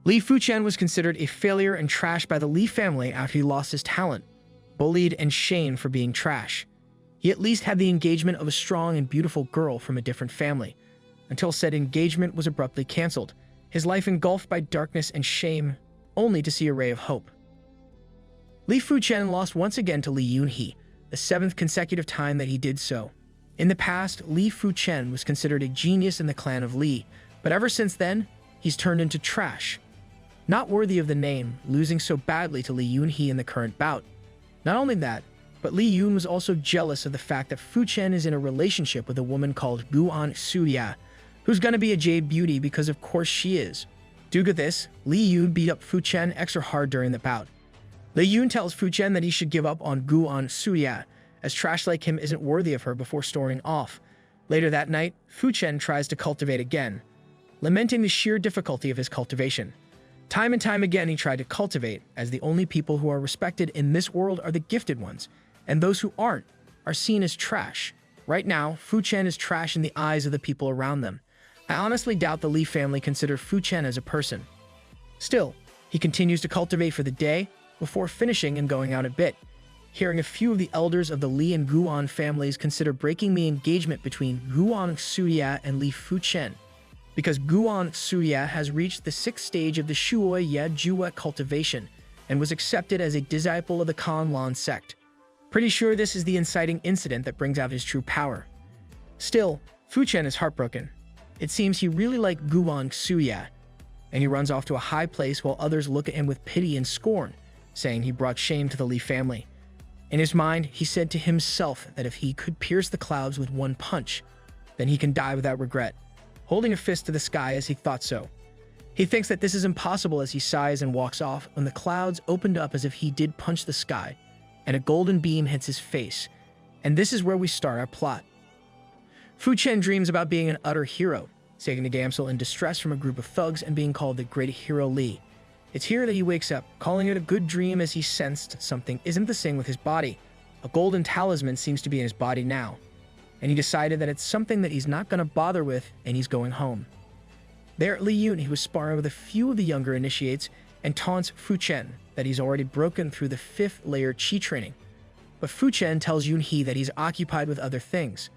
Fu Chen was considered a failure and trashed by the Li family after he lost his talent, bullied and shamed for being trash. He at least had the engagement of a strong and beautiful girl from a different family, until said engagement was abruptly cancelled, his life engulfed by darkness and shame, only to see a ray of hope. Fu Chen lost once again to Li Yunhee, the 7th consecutive time that he did so. In the past, Fu Chen was considered a genius in the clan of Li, but ever since then, he's turned into trash. Not worthy of the name, losing so badly to Li Yunhee in the current bout. Not only that, but Li Yun was also jealous of the fact that Fu Chen is in a relationship with a woman called Guan Suya, who's gonna be a jade beauty because of course she is. Due to this, Li Yun beat up Fu Chen extra hard during the bout. Li Yun tells Fu Chen that he should give up on Guan Suya, as trash like him isn't worthy of her before storming off. Later that night, Fu Chen tries to cultivate again, lamenting the sheer difficulty of his cultivation. Time and time again he tried to cultivate, as the only people who are respected in this world are the gifted ones, and those who aren't are seen as trash. Right now, Fu Chen is trash in the eyes of the people around them. I honestly doubt the Li family consider Fu Chen as a person. Still, he continues to cultivate for the day before finishing and going out a bit. Hearing a few of the elders of the Li and Guan families consider breaking the engagement between Guan Suya and Fu Chen, because Guan Suya has reached the 6th stage of the Shuoi Ye Jue cultivation and was accepted as a disciple of the Kanlan sect. Pretty sure this is the inciting incident that brings out his true power. Still, Fu Chen is heartbroken. It seems he really liked Guan Suya, and he runs off to a high place while others look at him with pity and scorn, saying he brought shame to the Li family. In his mind, he said to himself that if he could pierce the clouds with one punch, then he can die without regret, holding a fist to the sky as he thought so. He thinks that this is impossible as he sighs and walks off when the clouds opened up as if he did punch the sky, and a golden beam hits his face. And this is where we start our plot. Fu Chen dreams about being an utter hero, saving a damsel in distress from a group of thugs and being called the Great Hero Li. It's here that he wakes up, calling it a good dream as he sensed something isn't the same with his body. A golden talisman seems to be in his body now, and he decided that it's something that he's not going to bother with, and he's going home. There at Li Yun, he was sparring with a few of the younger initiates and taunts Fu Chen that he's already broken through the 5th layer Qi training. But Fu Chen tells Yunhee that he's occupied with other things.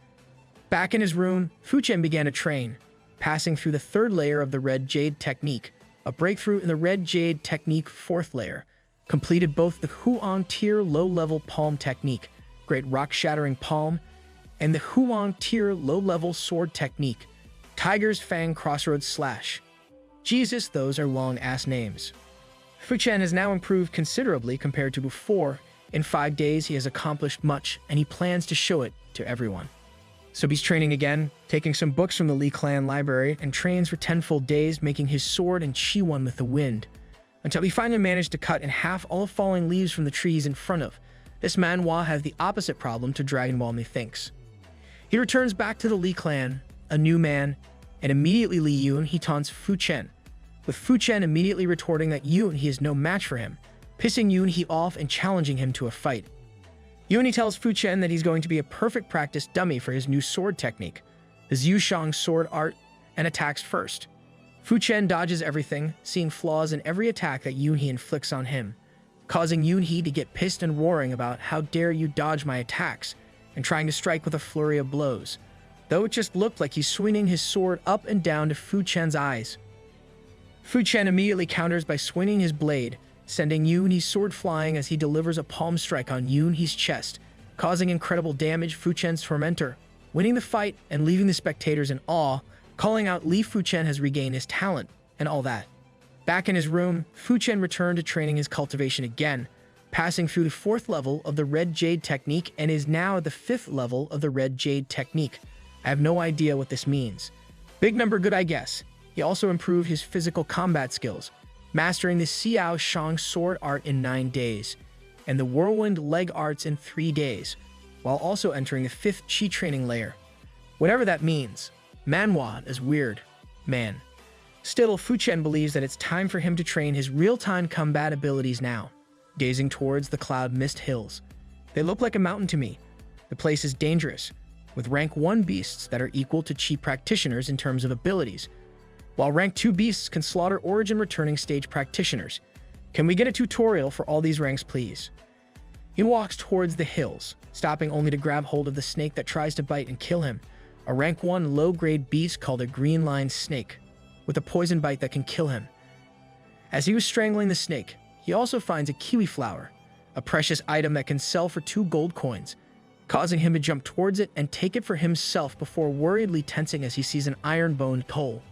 Back in his room, Fu Chen began to train, passing through the 3rd layer of the Red Jade technique, a breakthrough in the Red Jade technique 4th layer, completed both the Huang tier low-level palm technique, Great Rock-Shattering Palm, and the Huang tier low-level sword technique, Tiger's Fang Crossroads Slash. Jesus, those are long-ass names. Fu Chen has now improved considerably compared to before. In 5 days, he has accomplished much, and he plans to show it to everyone. So he's training again, taking some books from the Li clan library, and trains for 10 full days, making his sword and Qi one with the wind, until he finally managed to cut in half all the falling leaves from the trees in front of. This manhwa has the opposite problem to Dragon Ball methinks. He returns back to the Li clan, a new man, and immediately Li Yun he taunts Fu Chen, with Fu Chen immediately retorting that Yun he is no match for him, pissing Yun he off and challenging him to a fight. Yun he tells Fu Chen that he's going to be a perfect practice dummy for his new sword technique, the Zhushang sword art, and attacks first. Fu Chen dodges everything, seeing flaws in every attack that Yun he inflicts on him, causing Yun he to get pissed and roaring about how dare you dodge my attacks, and trying to strike with a flurry of blows, though it just looked like he's swinging his sword up and down to Fu Chen's eyes. Fu Chen immediately counters by swinging his blade, sending Yun He's sword flying as he delivers a palm strike on Yun He's chest, causing incredible damage. Fu Chen's tormentor, winning the fight and leaving the spectators in awe, calling out Fu Chen has regained his talent, and all that. Back in his room, Fu Chen returned to training his cultivation again, passing through the 4th level of the Red Jade technique and is now at the 5th level of the Red Jade technique. I have no idea what this means. Big number good, I guess. He also improved his physical combat skills, mastering the Xiao Shang sword art in 9 days, and the Whirlwind leg arts in 3 days, while also entering the 5th Qi training layer. Whatever that means, manhwa is weird, man. Still, Fu Chen believes that it's time for him to train his real-time combat abilities now, gazing towards the cloud mist hills. They look like a mountain to me. The place is dangerous, with rank 1 beasts that are equal to Qi practitioners in terms of abilities. while rank 2 beasts can slaughter origin returning stage practitioners. Can we get a tutorial for all these ranks, please? He walks towards the hills, stopping only to grab hold of the snake that tries to bite and kill him, a rank 1 low-grade beast called a green line snake, with a poison bite that can kill him. As he was strangling the snake, he also finds a kiwi flower, a precious item that can sell for 2 gold coins, causing him to jump towards it and take it for himself before worriedly tensing as he sees an iron-boned toll.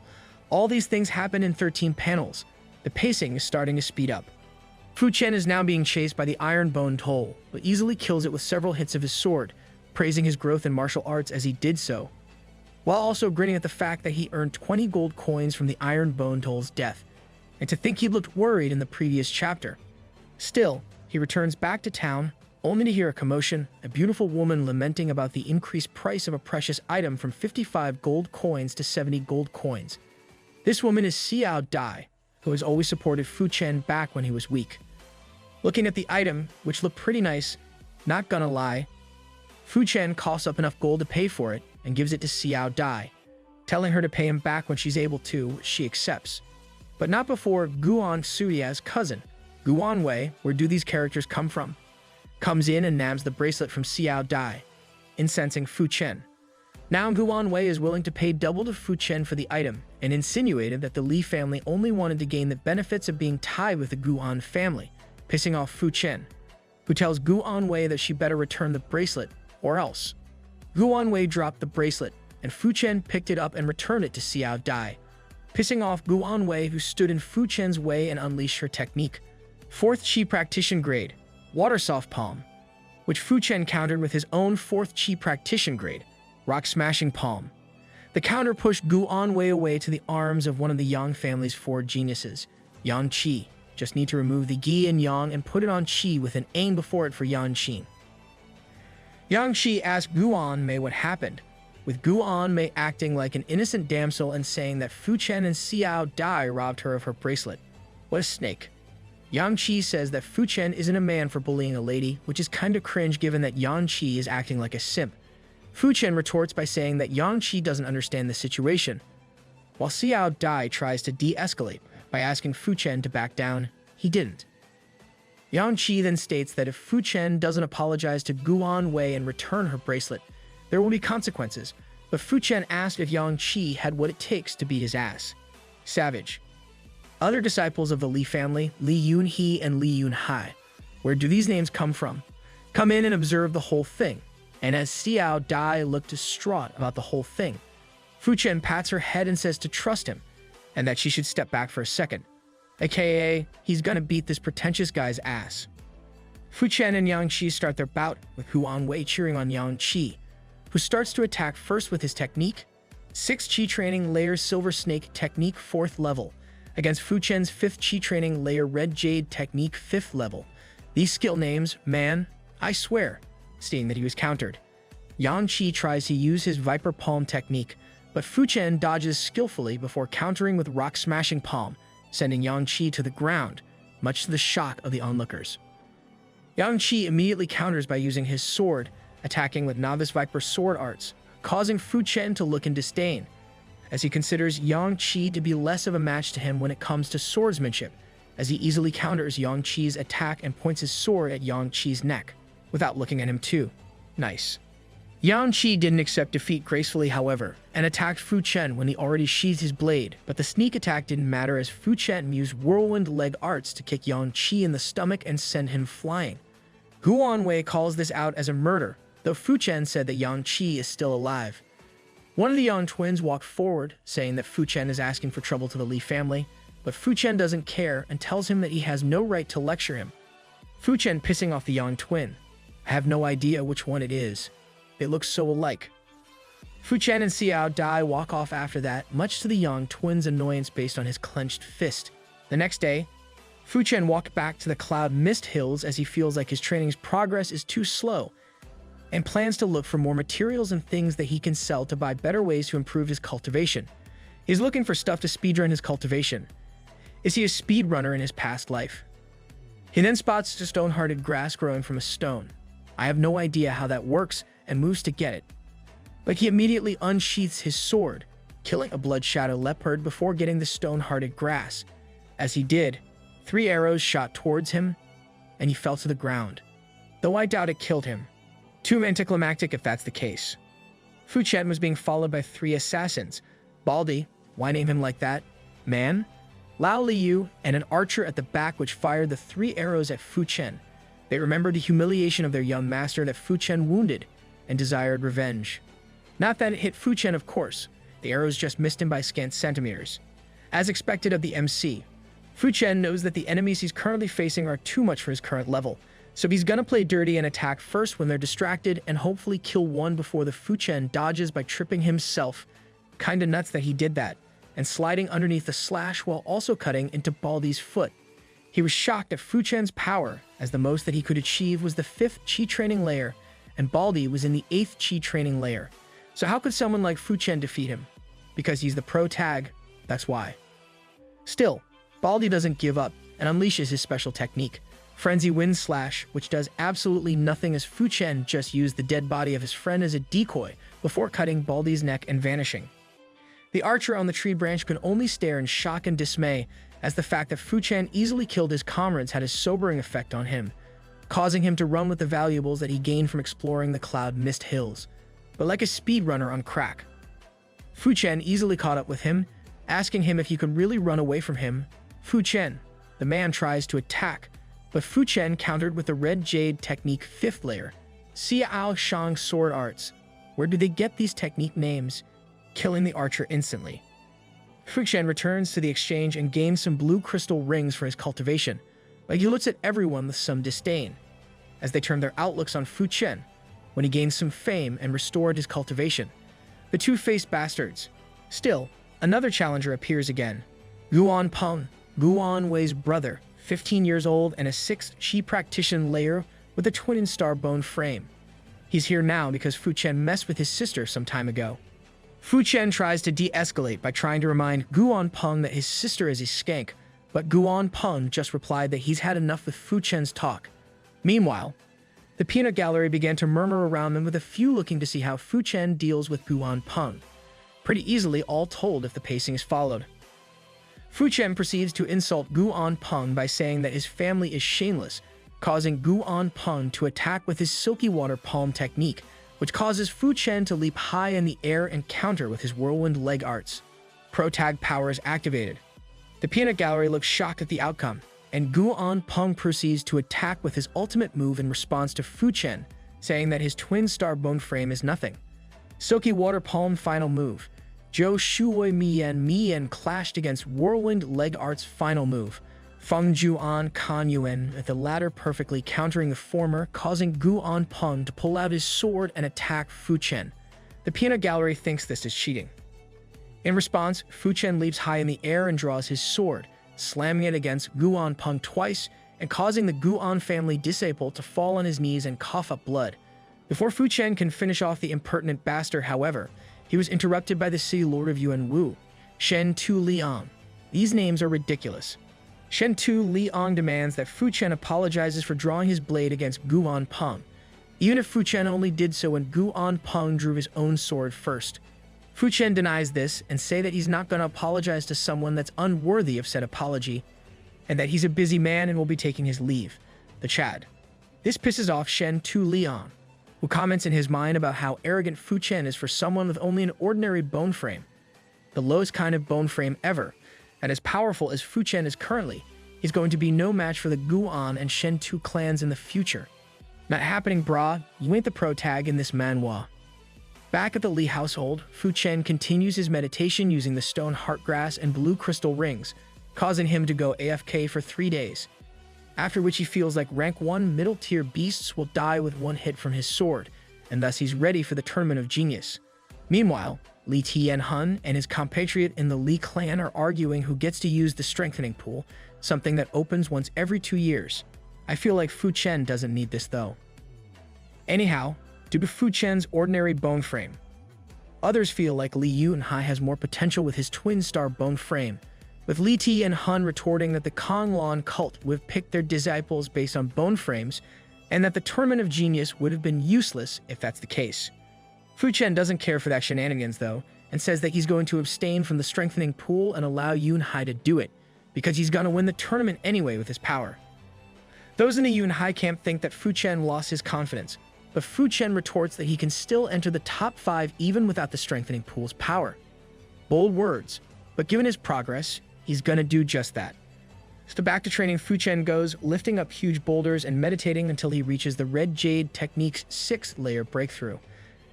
All these things happen in 13 panels. The pacing is starting to speed up. Fu Chen is now being chased by the iron-boned toll, but easily kills it with several hits of his sword, praising his growth in martial arts as he did so, while also grinning at the fact that he earned 20 gold coins from the iron-boned toll's death, and to think he looked worried in the previous chapter. Still, he returns back to town, only to hear a commotion, a beautiful woman lamenting about the increased price of a precious item from 55 gold coins to 70 gold coins. This woman is Xiao Dai, who has always supported Fu Chen back when he was weak. Looking at the item, which looked pretty nice, not gonna lie, Fu Chen coughs up enough gold to pay for it and gives it to Xiao Dai, telling her to pay him back when she's able to, which she accepts. But not before Guan Suya's cousin, Guan Wei, where do these characters come from, comes in and nabs the bracelet from Xiao Dai, incensing Fu Chen. Now Guan Wei is willing to pay double to Fu Chen for the item and insinuated that the Li family only wanted to gain the benefits of being tied with the Guan family, pissing off Fu Chen, who tells Guan Wei that she better return the bracelet or else. Guan Wei dropped the bracelet and Fu Chen picked it up and returned it to Xiao Dai, pissing off Guan Wei, who stood in Fu Chen's way and unleashed her technique. 4th Chi Practitioner grade, Water Soft Palm, which Fu Chen countered with his own 4th Chi Practitioner grade, Rock Smashing Palm. The counter pushed Guan Wei away to the arms of one of the Yang family's 4 geniuses, Yan Qi. Just need to remove the Gi and Yang and put it on Qi with an aim before it for Yan Qi. Yang Qi asked Guan Mei what happened, with Guan Mei acting like an innocent damsel and saying that Fu Chen and Xiao Dai robbed her of her bracelet. What a snake. Yang Qi says that Fu Chen isn't a man for bullying a lady, which is kinda cringe given that Yan Qi is acting like a simp. Fu Chen retorts by saying that Yang Qi doesn't understand the situation, while Xiao Dai tries to de-escalate by asking Fu Chen to back down. He didn't. Yang Qi then states that if Fu Chen doesn't apologize to Guan Wei and return her bracelet, there will be consequences, but Fu Chen asked if Yang Qi had what it takes to beat his ass. Savage. Other disciples of the Li family, Li Yunhe and Li Yunhai, where do these names come from, come in and observe the whole thing, and as Xiao Dai looked distraught about the whole thing, Fu Chen pats her head and says to trust him, and that she should step back for a second, aka he's gonna beat this pretentious guy's ass. Fu Chen and Yang Qi start their bout, with Guan Wei cheering on Yang Qi, who starts to attack first with his technique, 6 Chi Training Layer Silver Snake Technique 4th level, against Fu Chen's 5th Chi Training Layer Red Jade Technique 5th level. These skill names, man, I swear, seeing that he was countered. Yang Qi tries to use his Viper Palm technique, but Fu Chen dodges skillfully before countering with Rock Smashing Palm, sending Yang Qi to the ground, much to the shock of the onlookers. Yang Qi immediately counters by using his sword, attacking with Novice Viper sword arts, causing Fu Chen to look in disdain, as he considers Yang Qi to be less of a match to him when it comes to swordsmanship, as he easily counters Yang Qi's attack and points his sword at Yang Qi's neck, without looking at him too. Nice. Yang Qi didn't accept defeat gracefully, however, and attacked Fu Chen when he already sheathed his blade, but the sneak attack didn't matter as Fu Chen used whirlwind leg arts to kick Yang Qi in the stomach and send him flying. Guan Wei calls this out as a murder, though Fu Chen said that Yang Qi is still alive. One of the Yang twins walked forward, saying that Fu Chen is asking for trouble to the Li family, but Fu Chen doesn't care and tells him that he has no right to lecture him. Fu Chen pissing off the Yang twin. I have no idea which one it is. They look so alike. Fu Chen and Xiao Dai walk off after that, much to the Yang twins' annoyance based on his clenched fist. The next day, Fu Chen walked back to the Cloud Mist Hills as he feels like his training's progress is too slow, and plans to look for more materials and things that he can sell to buy better ways to improve his cultivation. He's looking for stuff to speedrun his cultivation. Is he a speedrunner in his past life? He then spots a stone-hearted grass growing from a stone. I have no idea how that works and moves to get it. But he immediately unsheaths his sword, killing a blood shadow leopard before getting the stone-hearted grass. As he did, 3 arrows shot towards him, and he fell to the ground, though I doubt it killed him. Too anticlimactic if that's the case. Fu Chen was being followed by 3 assassins, Baldy, why name him like that, Man, Lao Liu, and an archer at the back which fired the 3 arrows at Fu Chen. They remembered the humiliation of their young master that Fu Chen wounded, and desired revenge. Not that it hit Fu Chen, of course. The arrows just missed him by scant centimeters. As expected of the MC, Fu Chen knows that the enemies he's currently facing are too much for his current level, so he's gonna play dirty and attack first when they're distracted and hopefully kill one before the Fu Chen dodges by tripping himself. Kinda nuts that he did that, and sliding underneath the slash while also cutting into Baldy's foot. He was shocked at Fu Chen's power, as the most that he could achieve was the 5th Chi training layer, and Baldy was in the 8th Chi training layer. So how could someone like Fu Chen defeat him? Because he's the pro tag, that's why. Still, Baldy doesn't give up and unleashes his special technique, Frenzy Wind Slash, which does absolutely nothing as Fu Chen just used the dead body of his friend as a decoy before cutting Baldy's neck and vanishing. The archer on the tree branch could only stare in shock and dismay, as the fact that Fu Chen easily killed his comrades had a sobering effect on him, causing him to run with the valuables that he gained from exploring the cloud mist hills, but like a speedrunner on crack. Fu Chen easily caught up with him, asking him if he could really run away from him. Fu Chen, the man, tries to attack, but Fu Chen countered with the Red Jade Technique 5th layer, Xiao Shang Sword Arts. Where do they get these technique names? Killing the archer instantly. Fu Chen returns to the exchange and gains some blue crystal rings for his cultivation, but he looks at everyone with some disdain, as they turn their outlooks on Fu Chen when he gains some fame and restored his cultivation. The two-faced bastards. Still, another challenger appears again. Guan Peng, Guan Wei's brother, 15 years old and a 6th Chi practitioner layer with a twin star bone frame. He's here now because Fu Chen messed with his sister some time ago. Fu Chen tries to de-escalate by trying to remind Guan Peng that his sister is a skank, but Guan Peng just replied that he's had enough with Fu Chen's talk. Meanwhile, the peanut gallery began to murmur around them, with a few looking to see how Fu Chen deals with Guan Peng. Pretty easily, all told, if the pacing is followed. Fu Chen proceeds to insult Guan Peng by saying that his family is shameless, causing Guan Peng to attack with his Silky Water Palm technique, which causes Fu Chen to leap high in the air and counter with his Whirlwind Leg Arts. Pro Tag power is activated. The peanut gallery looks shocked at the outcome, and Guan Peng proceeds to attack with his ultimate move in response to Fu Chen, saying that his twin star bone frame is nothing. Silky Water Palm final move. Zhou Shuoi Miyan clashed against Whirlwind Leg Arts final move. Feng Juan Kan Yuan, with the latter perfectly countering the former, causing Guan Peng to pull out his sword and attack Fu Chen. The peanut gallery thinks this is cheating. In response, Fu Chen leaps high in the air and draws his sword, slamming it against Guan Peng twice and causing the Guan family disciple to fall on his knees and cough up blood. Before Fu Chen can finish off the impertinent bastard, however, he was interrupted by the City Lord of Yuan Wu, Shen Tu Liang. These names are ridiculous. Shen Tu Liang demands that Fu Chen apologizes for drawing his blade against Guan Peng, even if Fu Chen only did so when Guan Peng drew his own sword first. Fu Chen denies this and say that he's not going to apologize to someone that's unworthy of said apology, and that he's a busy man and will be taking his leave. The Chad. This pisses off Shen Tu Liang, who comments in his mind about how arrogant Fu Chen is for someone with only an ordinary bone frame, the lowest kind of bone frame ever, and as powerful as Fu Chen is currently, he's going to be no match for the Guan and Shen Tu clans in the future. Not happening, brah. You ain't the pro tag in this manhwa. Back at the Li household, Fu Chen continues his meditation using the stone heartgrass and blue crystal rings, causing him to go AFK for 3 days, after which he feels like rank 1 middle tier beasts will die with one hit from his sword, and thus he's ready for the Tournament of Genius. Meanwhile, Li Tianhun and his compatriot in the Li clan are arguing who gets to use the strengthening pool, something that opens once every 2 years. I feel like Fu Chen doesn't need this though. Anyhow, due to Fu Chen's ordinary bone frame, others feel like Li Yunhai has more potential with his twin star bone frame, with Li Tianhun retorting that the Konglon cult would have picked their disciples based on bone frames, and that the Tournament of Genius would have been useless if that's the case. Fu Chen doesn't care for that shenanigans though, and says that he's going to abstain from the strengthening pool and allow Yunhai to do it, because he's going to win the tournament anyway with his power. Those in the Yunhai camp think that Fu Chen lost his confidence, but Fu Chen retorts that he can still enter the top 5 even without the strengthening pool's power. Bold words, but given his progress, he's gonna do just that. So back to training Fu Chen goes, lifting up huge boulders and meditating until he reaches the Red Jade Technique's 6th layer breakthrough.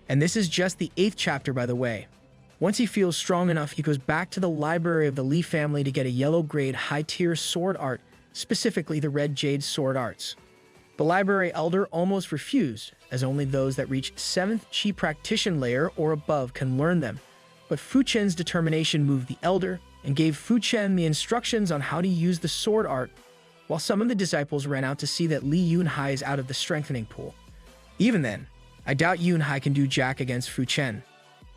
And this is just the 8th chapter, by the way. Once he feels strong enough, he goes back to the library of the Li family to get a yellow grade high-tier sword art, specifically the Red Jade sword arts. The library elder almost refused, as only those that reach 7th Chi Practitioner layer or above can learn them. But Fu Chen's determination moved the elder and gave Fu Chen the instructions on how to use the sword art, while some of the disciples ran out to see that Li Yunhai is out of the strengthening pool. Even then, I doubt Yunhai can do jack against Fu Chen.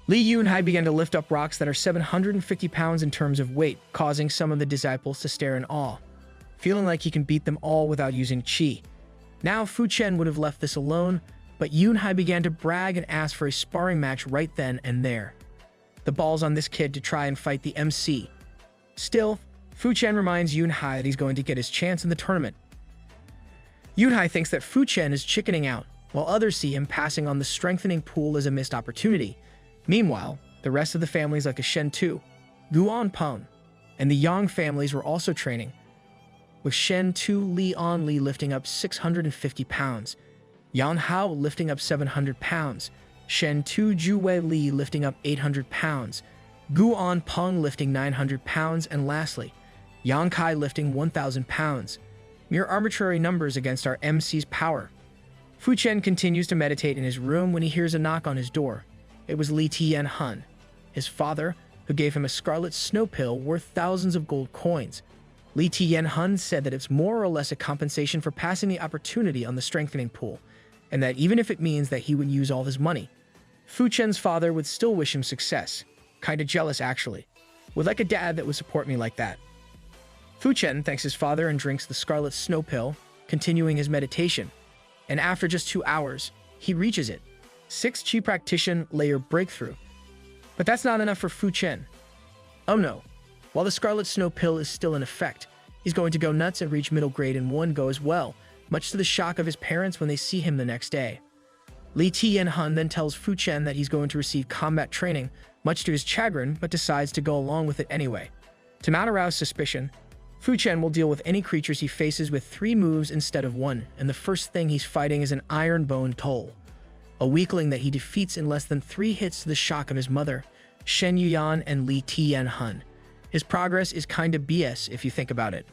Li Yunhai began to lift up rocks that are 750 pounds in terms of weight, causing some of the disciples to stare in awe, feeling like he can beat them all without using chi. Now Fu Chen would have left this alone, but Yunhai began to brag and ask for a sparring match right then and there. The ball's on this kid to try and fight the MC. Still, Fu Chen reminds Yunhai that he's going to get his chance in the tournament. Yunhai thinks that Fu Chen is chickening out, while others see him passing on the strengthening pool as a missed opportunity. Meanwhile, the rest of the families like Shen Tu, Guan Peng, and the Yang families were also training, with Shen Tu Li On Li lifting up 650 pounds, Yan Hao lifting up 700 pounds, Shen Tu Juwei Li lifting up 800 pounds, Guan Peng lifting 900 pounds, and lastly, Yang Kai lifting 1,000 pounds. Mere arbitrary numbers against our MC's power. Fu Chen continues to meditate in his room when he hears a knock on his door. It was Li Tianhun, his father, who gave him a scarlet snow pill worth thousands of gold coins. Li Tianhun said that it's more or less a compensation for passing the opportunity on the strengthening pool, and that even if it means that he would use all his money, Fu Chen's father would still wish him success. Kinda jealous, actually. Would like a dad that would support me like that. Fu Chen thanks his father and drinks the scarlet snow pill, continuing his meditation. And after just 2 hours, he reaches it. 6th Chi Practitioner layer breakthrough. But that's not enough for Fu Chen. Oh no. While the scarlet snow pill is still in effect, he's going to go nuts and reach middle grade in one go as well, much to the shock of his parents when they see him the next day. Li Tianhun then tells Fu Chen that he's going to receive combat training, much to his chagrin, but decides to go along with it anyway. To not arouse suspicion, Fu Chen will deal with any creatures he faces with 3 moves instead of 1, and the first thing he's fighting is an Iron Bone Toll, a weakling that he defeats in less than 3 hits to the shock of his mother, Shen Yuyan and Li Tianhun. His progress is kinda BS if you think about it.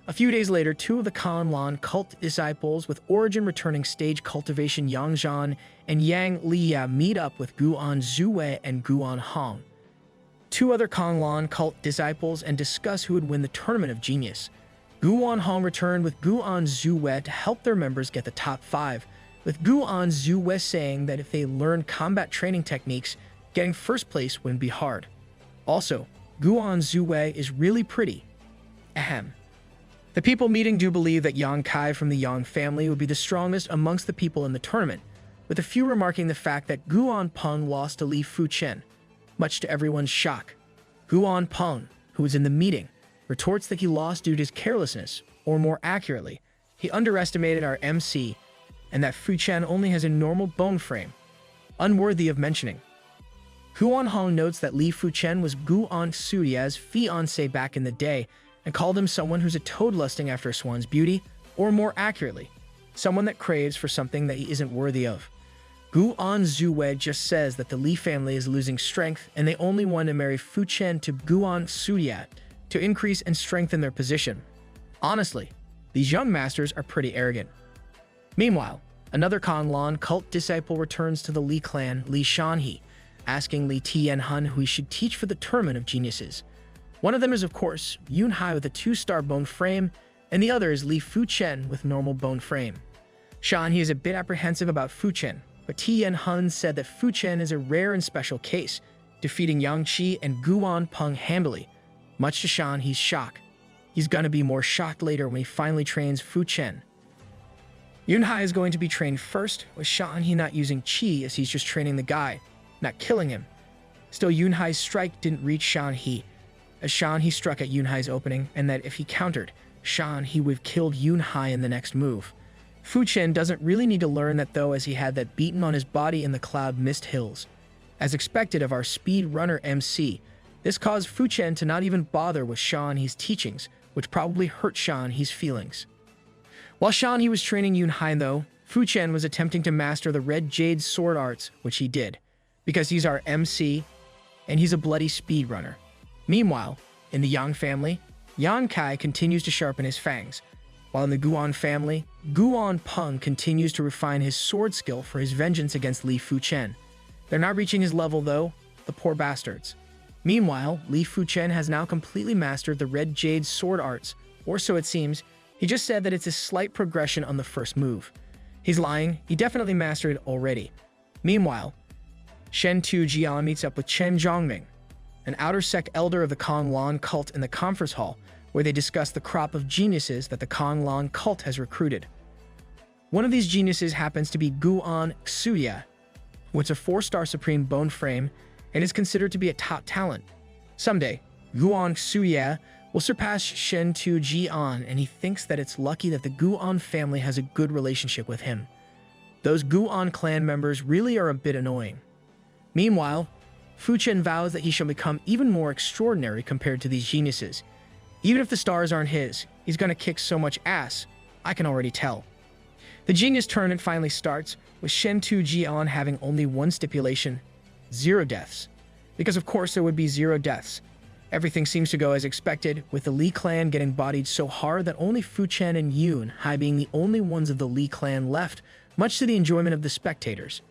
A few days later, 2 of the Kanlan cult disciples with origin returning stage cultivation Yang Zhan and Yang Liya meet up with Guan Zuwei and Guan Hong, 2 other Kanlan cult disciples, and discuss who would win the Tournament of Genius. Guan Hong returned with Guan Zuwei to help their members get the top 5, with Guan Zuwei saying that if they learn combat training techniques, getting first place wouldn't be hard. Also, Guan Zuwei is really pretty. Ahem. The people meeting do believe that Yang Kai from the Yang family would be the strongest amongst the people in the tournament, with a few remarking the fact that Guan Peng lost to Li Fu Chen, much to everyone's shock. Guan Peng, who was in the meeting, retorts that he lost due to his carelessness, or more accurately, he underestimated our MC, and that Fu Chen only has a normal bone frame, unworthy of mentioning. Guan Hong notes that Li Fu Chen was Guan Sudia's fiance back in the day, and called him someone who's a toad lusting after a swan's beauty, or more accurately, someone that craves for something that he isn't worthy of. Guan Zuwei just says that the Li family is losing strength and they only want to marry Fu Chen to Guan Sudia to increase and strengthen their position. Honestly, these young masters are pretty arrogant. Meanwhile, another Kanlan cult disciple returns to the Li clan, Li Shanhe, asking Li Tianhun who he should teach for the Tournament of Geniuses. One of them is, of course, Yunhai with a 2-star bone frame, and the other is Li Fu Chen with normal bone frame. Shanhe is a bit apprehensive about Fu Chen, but Tianhun said that Fu Chen is a rare and special case, defeating Yang Qi and Guan Peng handily, much to Shanhe's shock. He's gonna be more shocked later when he finally trains Fu Chen. Yunhai is going to be trained first, with Shanhe not using Qi as he's just training the guy, not killing him. Still, Yunhai's strike didn't reach Shan He, as Shan He struck at Yunhai's opening, and that if he countered, Shan He would have killed Yunhai in the next move. Fu Chen doesn't really need to learn that though, as he had that beaten on his body in the cloud mist hills. As expected of our speed runner MC, this caused Fu Chen to not even bother with Shan He's teachings, which probably hurt Shan He's feelings. While Shan He was training Yunhai though, Fu Chen was attempting to master the Red Jade sword arts, which he did, because he's our MC, and he's a bloody speedrunner. Meanwhile, in the Yang family, Yan Kai continues to sharpen his fangs, while in the Guan family, Guan Peng continues to refine his sword skill for his vengeance against Li Fu Chen. They're not reaching his level though, the poor bastards. Meanwhile, Li Fu Chen has now completely mastered the Red Jade sword arts, or so it seems. He just said that it's a slight progression on the first move. He's lying, he definitely mastered it already. Meanwhile, Shen Tu Jian meets up with Chen Zhongming, an outer sect elder of the Konglan cult, in the conference hall, where they discuss the crop of geniuses that the Konglan cult has recruited. One of these geniuses happens to be Guan Xuya, which is a 4-star supreme bone frame and is considered to be a top talent. Someday, Guan Xuya will surpass Shen Tu Jian, and he thinks that it's lucky that the Guan family has a good relationship with him. Those Guan clan members really are a bit annoying. Meanwhile, Fu Chen vows that he shall become even more extraordinary compared to these geniuses. Even if the stars aren't his, he's gonna kick so much ass, I can already tell. The genius tournament finally starts, with Shen Tu Jian having only one stipulation: 0 deaths. Because of course there would be 0 deaths. Everything seems to go as expected, with the Li clan getting bodied so hard that only Fu Chen and Yunhai being the only ones of the Li clan left, much to the enjoyment of the spectators.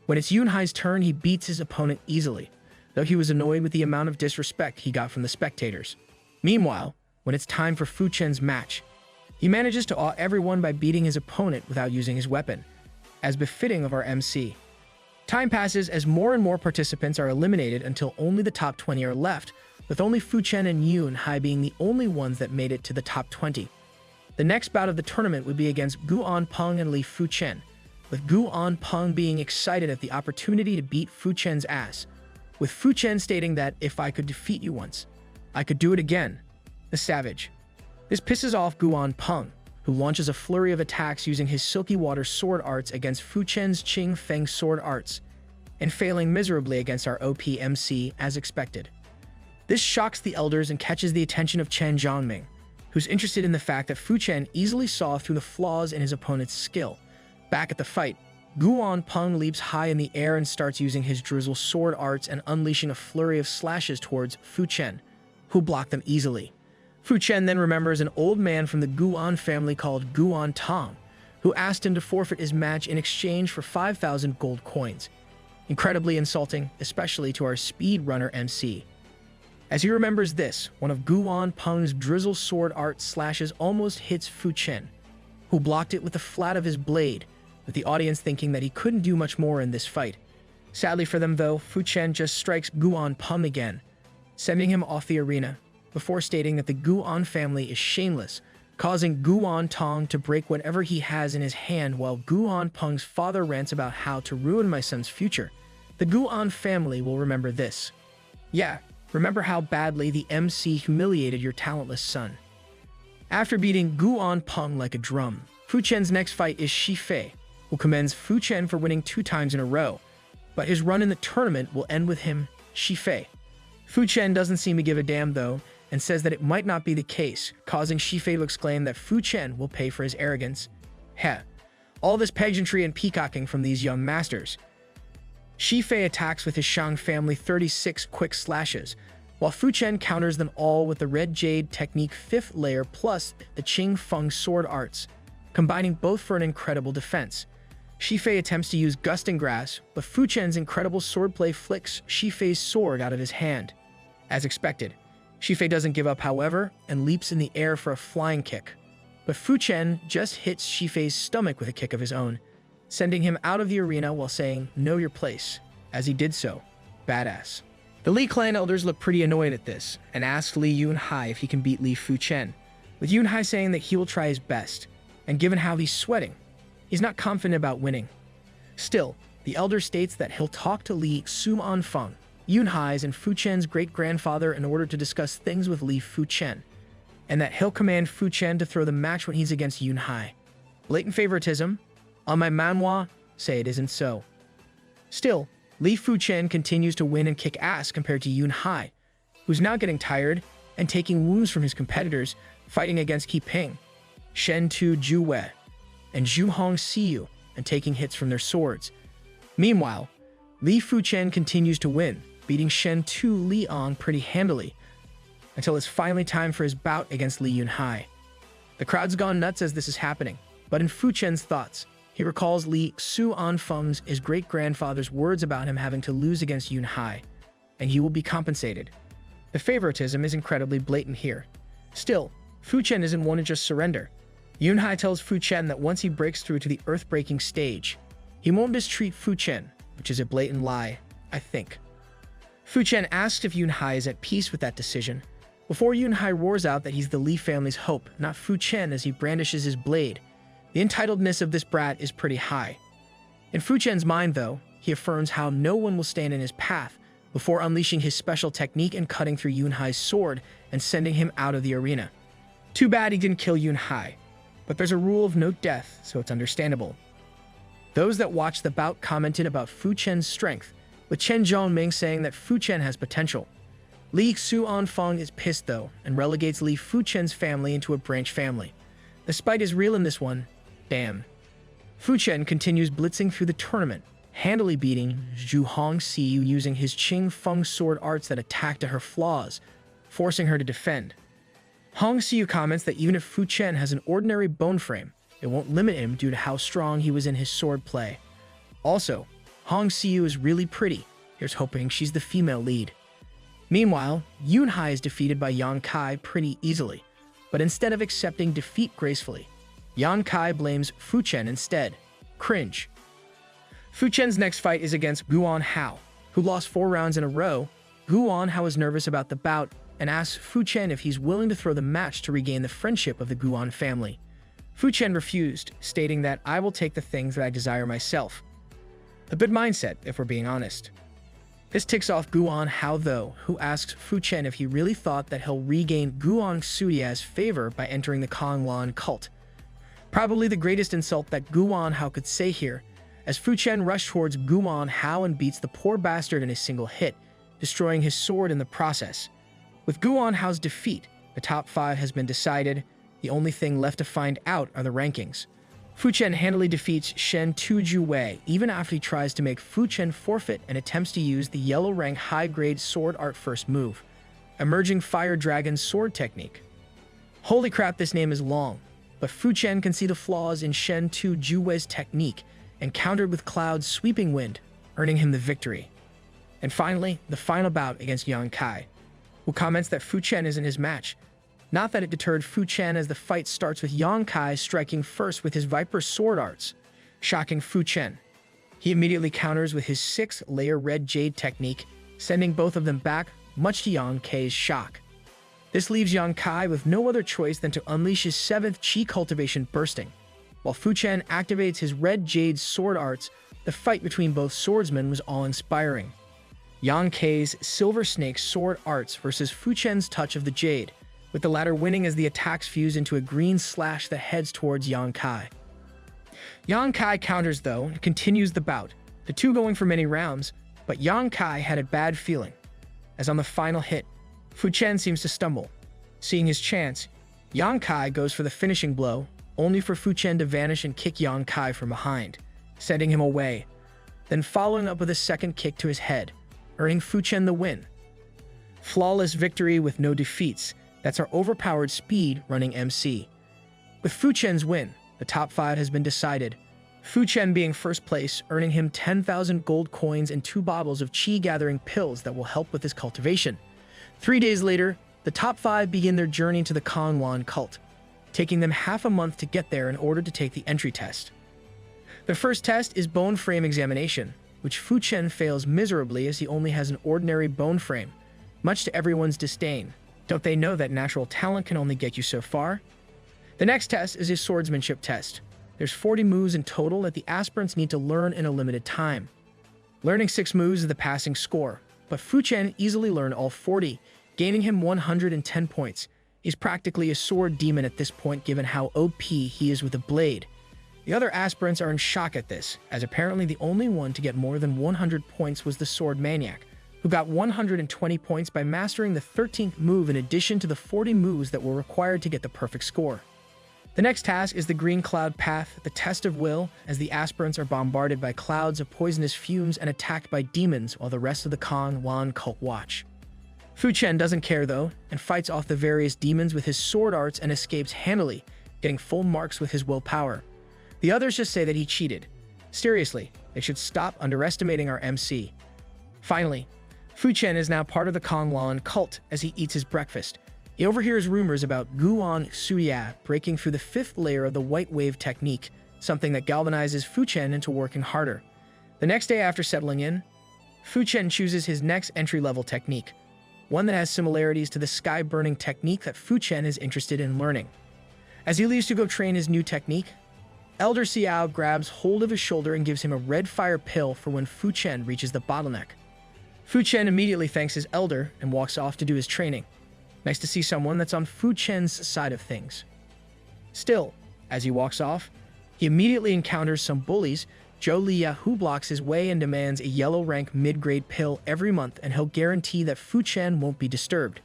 When it's Yunhai's turn, he beats his opponent easily, though he was annoyed with the amount of disrespect he got from the spectators. Meanwhile, when it's time for Fu Chen's match, he manages to awe everyone by beating his opponent without using his weapon, as befitting of our MC. Time passes as more and more participants are eliminated until only the top 20 are left, with only Fu Chen and Yunhai being the only ones that made it to the top 20. The next bout of the tournament would be against Guan Peng and Li Fu Chen, with Guan Peng being excited at the opportunity to beat Fu Chen's ass, with Fu Chen stating that if I could defeat you once, I could do it again. The savage. This pisses off Guan Peng, who launches a flurry of attacks using his Silky Water sword arts against Fu Chen's Qing Feng sword arts, and failing miserably against our OP MC as expected. This shocks the elders and catches the attention of Chen Zhongming, who's interested in the fact that Fu Chen easily saw through the flaws in his opponent's skill. Back at the fight, Guan Peng leaps high in the air and starts using his drizzle sword arts and unleashing a flurry of slashes towards Fu Chen, who blocked them easily. Fu Chen then remembers an old man from the Guan family called Guan Tong, who asked him to forfeit his match in exchange for 5,000 gold coins. Incredibly insulting, especially to our speedrunner MC. As he remembers this, one of Guan Peng's drizzle sword art slashes almost hits Fu Chen, who blocked it with the flat of his blade, with the audience thinking that he couldn't do much more in this fight. Sadly for them though, Fu Chen just strikes Guan Peng again, sending him off the arena, before stating that the Guan family is shameless, causing Guan Tong to break whatever he has in his hand, while Guan Peng's father rants about how to ruin my son's future. The Guan family will remember this. Yeah, remember how badly the MC humiliated your talentless son. After beating Guan Peng like a drum, Fu Chen's next fight is Shi Fei, who commends Fu Chen for winning 2 times in a row, but his run in the tournament will end with him, Shi Fei. Fu Chen doesn't seem to give a damn though, and says that it might not be the case, causing Shi Fei to exclaim that Fu Chen will pay for his arrogance. Heh, all this pageantry and peacocking from these young masters. Shi Fei attacks with his Shang family 36 quick slashes, while Fu Chen counters them all with the Red Jade technique 5th layer plus the Qing Feng sword arts, combining both for an incredible defense. Shi Fei attempts to use Gusting Grass, but Fu Chen's incredible swordplay flicks Shi Fei's sword out of his hand. As expected, Shi Fei doesn't give up however, and leaps in the air for a flying kick. But Fu Chen just hits Shi Fei's stomach with a kick of his own, sending him out of the arena while saying, "Know your place." As he did so, badass. The Li clan elders look pretty annoyed at this, and ask Li Yunhai if he can beat Li Fu Chen, with Yunhai saying that he will try his best, and given how he's sweating, he's not confident about winning. Still, the elder states that he'll talk to Li Sum Feng, Yunhai is and Fu Chen's great-grandfather in order to discuss things with Fu Chen, and that he'll command Fu Chen to throw the match when he's against Yunhai. Blatant favoritism? On my manhwa, say it isn't so. Still, Fu Chen continues to win and kick ass compared to Yunhai, who's now getting tired and taking wounds from his competitors fighting against Qi Ping, Shen Tu Juwei, and Zhu Hong Siyu, and taking hits from their swords. Meanwhile, Fu Chen continues to win, beating Shen Tu Liang pretty handily, until it's finally time for his bout against Yunhai. The crowd's gone nuts as this is happening, but in Fu Chen's thoughts, he recalls Su Anfeng's his great-grandfather's words about him having to lose against Yunhai, and he will be compensated. The favoritism is incredibly blatant here. Still, Fu Chen isn't one to just surrender. Yunhai tells Fu Chen that once he breaks through to the earth-breaking stage, he won't mistreat Fu Chen, which is a blatant lie, I think. Fu Chen asks if Yunhai is at peace with that decision, before Yunhai roars out that he's the Li family's hope, not Fu Chen, as he brandishes his blade. The entitledness of this brat is pretty high. In Fu Chen's mind, though, he affirms how no one will stand in his path before unleashing his special technique and cutting through Yunhai's sword and sending him out of the arena. Too bad he didn't kill Yunhai, but there's a rule of no death, so it's understandable. Those that watched the bout commented about Fu Chen's strength, with Chen Zhongming saying that Fu Chen has potential. Su Anfeng is pissed though, and relegates Fu Chen's family into a branch family. The spite is real in this one. Damn. Fu Chen continues blitzing through the tournament, handily beating Zhu Hong Siyu using his Qing Feng sword arts that attack to her flaws, forcing her to defend. Hong Siyu comments that even if Fu Chen has an ordinary bone frame, it won't limit him due to how strong he was in his sword play. Also, Hong Siyu is really pretty. Here's hoping she's the female lead. Meanwhile, Yunhai is defeated by Yang Kai pretty easily, but instead of accepting defeat gracefully, Yang Kai blames Fu Chen instead. Cringe. Fu Chen's next fight is against Guan Hao, who lost 4 rounds in a row. Guan Hao is nervous about the bout and asks Fu Chen if he's willing to throw the match to regain the friendship of the Guan family. Fu Chen refused, stating that I will take the things that I desire myself. A good mindset, if we're being honest. This ticks off Guan Hao though, who asks Fu Chen if he really thought that he'll regain Guan Sudia's favor by entering the Konglan cult. Probably the greatest insult that Guan Hao could say here, as Fu Chen rushed towards Guan Hao and beats the poor bastard in a single hit, destroying his sword in the process. With Guan Hao's defeat, the top 5 has been decided. The only thing left to find out are the rankings. Fu Chen handily defeats Shen Tu Juwei even after he tries to make Fu Chen forfeit and attempts to use the yellow rank high-grade sword art first move, emerging Fire Dragon sword technique. Holy crap, this name is long, but Fu Chen can see the flaws in Shen Tu Juwei's technique and countered with Cloud's sweeping wind, earning him the victory. And finally, the final bout against Yang Kai, who comments that Fu Chen isn't his match. Not that it deterred Fu Chen, as the fight starts with Yang Kai striking first with his Viper sword arts, shocking Fu Chen. He immediately counters with his 6-layer red jade technique, sending both of them back, much to Yang Kai's shock. This leaves Yang Kai with no other choice than to unleash his 7th Qi cultivation bursting. While Fu Chen activates his red jade sword arts, the fight between both swordsmen was awe-inspiring. Yang Kai's Silver Snake sword arts versus Fu Chen's touch of the jade, with the latter winning as the attacks fuse into a green slash that heads towards Yang Kai. Yang Kai counters though and continues the bout, the two going for many rounds, but Yang Kai had a bad feeling, as on the final hit, Fu Chen seems to stumble. Seeing his chance, Yang Kai goes for the finishing blow, only for Fu Chen to vanish and kick Yang Kai from behind, sending him away, then following up with a second kick to his head, earning Fu Chen the win. Flawless victory with no defeats. That's our overpowered speed running MC. With Fu Chen's win, the top 5 has been decided. Fu Chen being first place, earning him 10,000 gold coins and 2 bottles of Qi gathering pills that will help with his cultivation. 3 days later, the top 5 begin their journey to the Konglan cult, taking them half a month to get there in order to take the entry test. The first test is bone frame examination, which Fu Chen fails miserably as he only has an ordinary bone frame, much to everyone's disdain. Don't they know that natural talent can only get you so far? The next test is a swordsmanship test. There's 40 moves in total that the aspirants need to learn in a limited time. Learning 6 moves is the passing score, but Fu Chen easily learned all 40, gaining him 110 points. He's practically a sword demon at this point given how OP he is with a blade. The other aspirants are in shock at this, as apparently the only one to get more than 100 points was the sword maniac, who got 120 points by mastering the 13th move in addition to the 40 moves that were required to get the perfect score. The next task is the Green Cloud Path, the test of will, as the aspirants are bombarded by clouds of poisonous fumes and attacked by demons while the rest of the Kanglan cult watch. Fu Chen doesn't care though, and fights off the various demons with his sword arts and escapes handily, getting full marks with his willpower. The others just say that he cheated. Seriously, they should stop underestimating our MC. Finally, Fu Chen is now part of the Kanglan cult as he eats his breakfast. He overhears rumors about Guan Suya breaking through the 5th layer of the White Wave technique, something that galvanizes Fu Chen into working harder. The next day after settling in, Fu Chen chooses his next entry-level technique, one that has similarities to the sky-burning technique that Fu Chen is interested in learning. As he leaves to go train his new technique, Elder Xiao grabs hold of his shoulder and gives him a red fire pill for when Fu Chen reaches the bottleneck. Fu Chen immediately thanks his elder and walks off to do his training. Nice to see someone that's on Fu Chen's side of things. Still, as he walks off, he immediately encounters some bullies. Zhou Liya, who blocks his way and demands a yellow rank mid-grade pill every month, and he'll guarantee that Fu Chen won't be disturbed.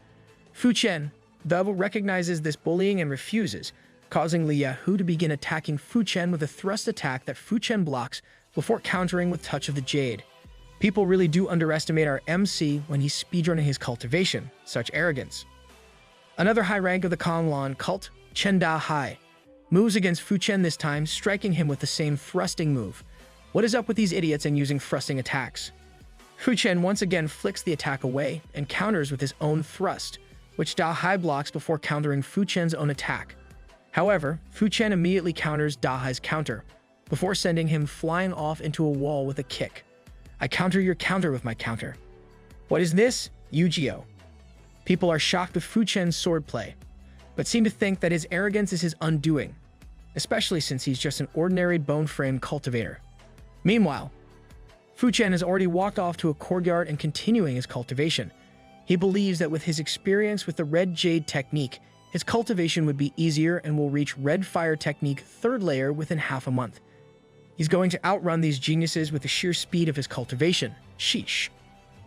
Fu Chen, though, recognizes this bullying and refuses, causing Liya Hu to begin attacking Fu Chen with a thrust attack that Fu Chen blocks before countering with Touch of the Jade. People really do underestimate our MC when he's speedrunning his cultivation, such arrogance. Another high rank of the Kanglan cult, Chen Da Hai, moves against Fu Chen this time, striking him with the same thrusting move. What is up with these idiots and using thrusting attacks? Fu Chen once again flicks the attack away and counters with his own thrust, which Da Hai blocks before countering Fu Chen's own attack. However, Fu Chen immediately counters Da Hai's counter, before sending him flying off into a wall with a kick. I counter your counter with my counter. What is this? Yu-Gi-Oh! People are shocked with Fu Chen's swordplay, but seem to think that his arrogance is his undoing, especially since he's just an ordinary bone-frame cultivator. Meanwhile, Fu Chen has already walked off to a courtyard and continuing his cultivation. He believes that with his experience with the Red Jade technique, his cultivation would be easier and will reach Red Fire technique 3rd layer within half a month. He's going to outrun these geniuses with the sheer speed of his cultivation. Sheesh.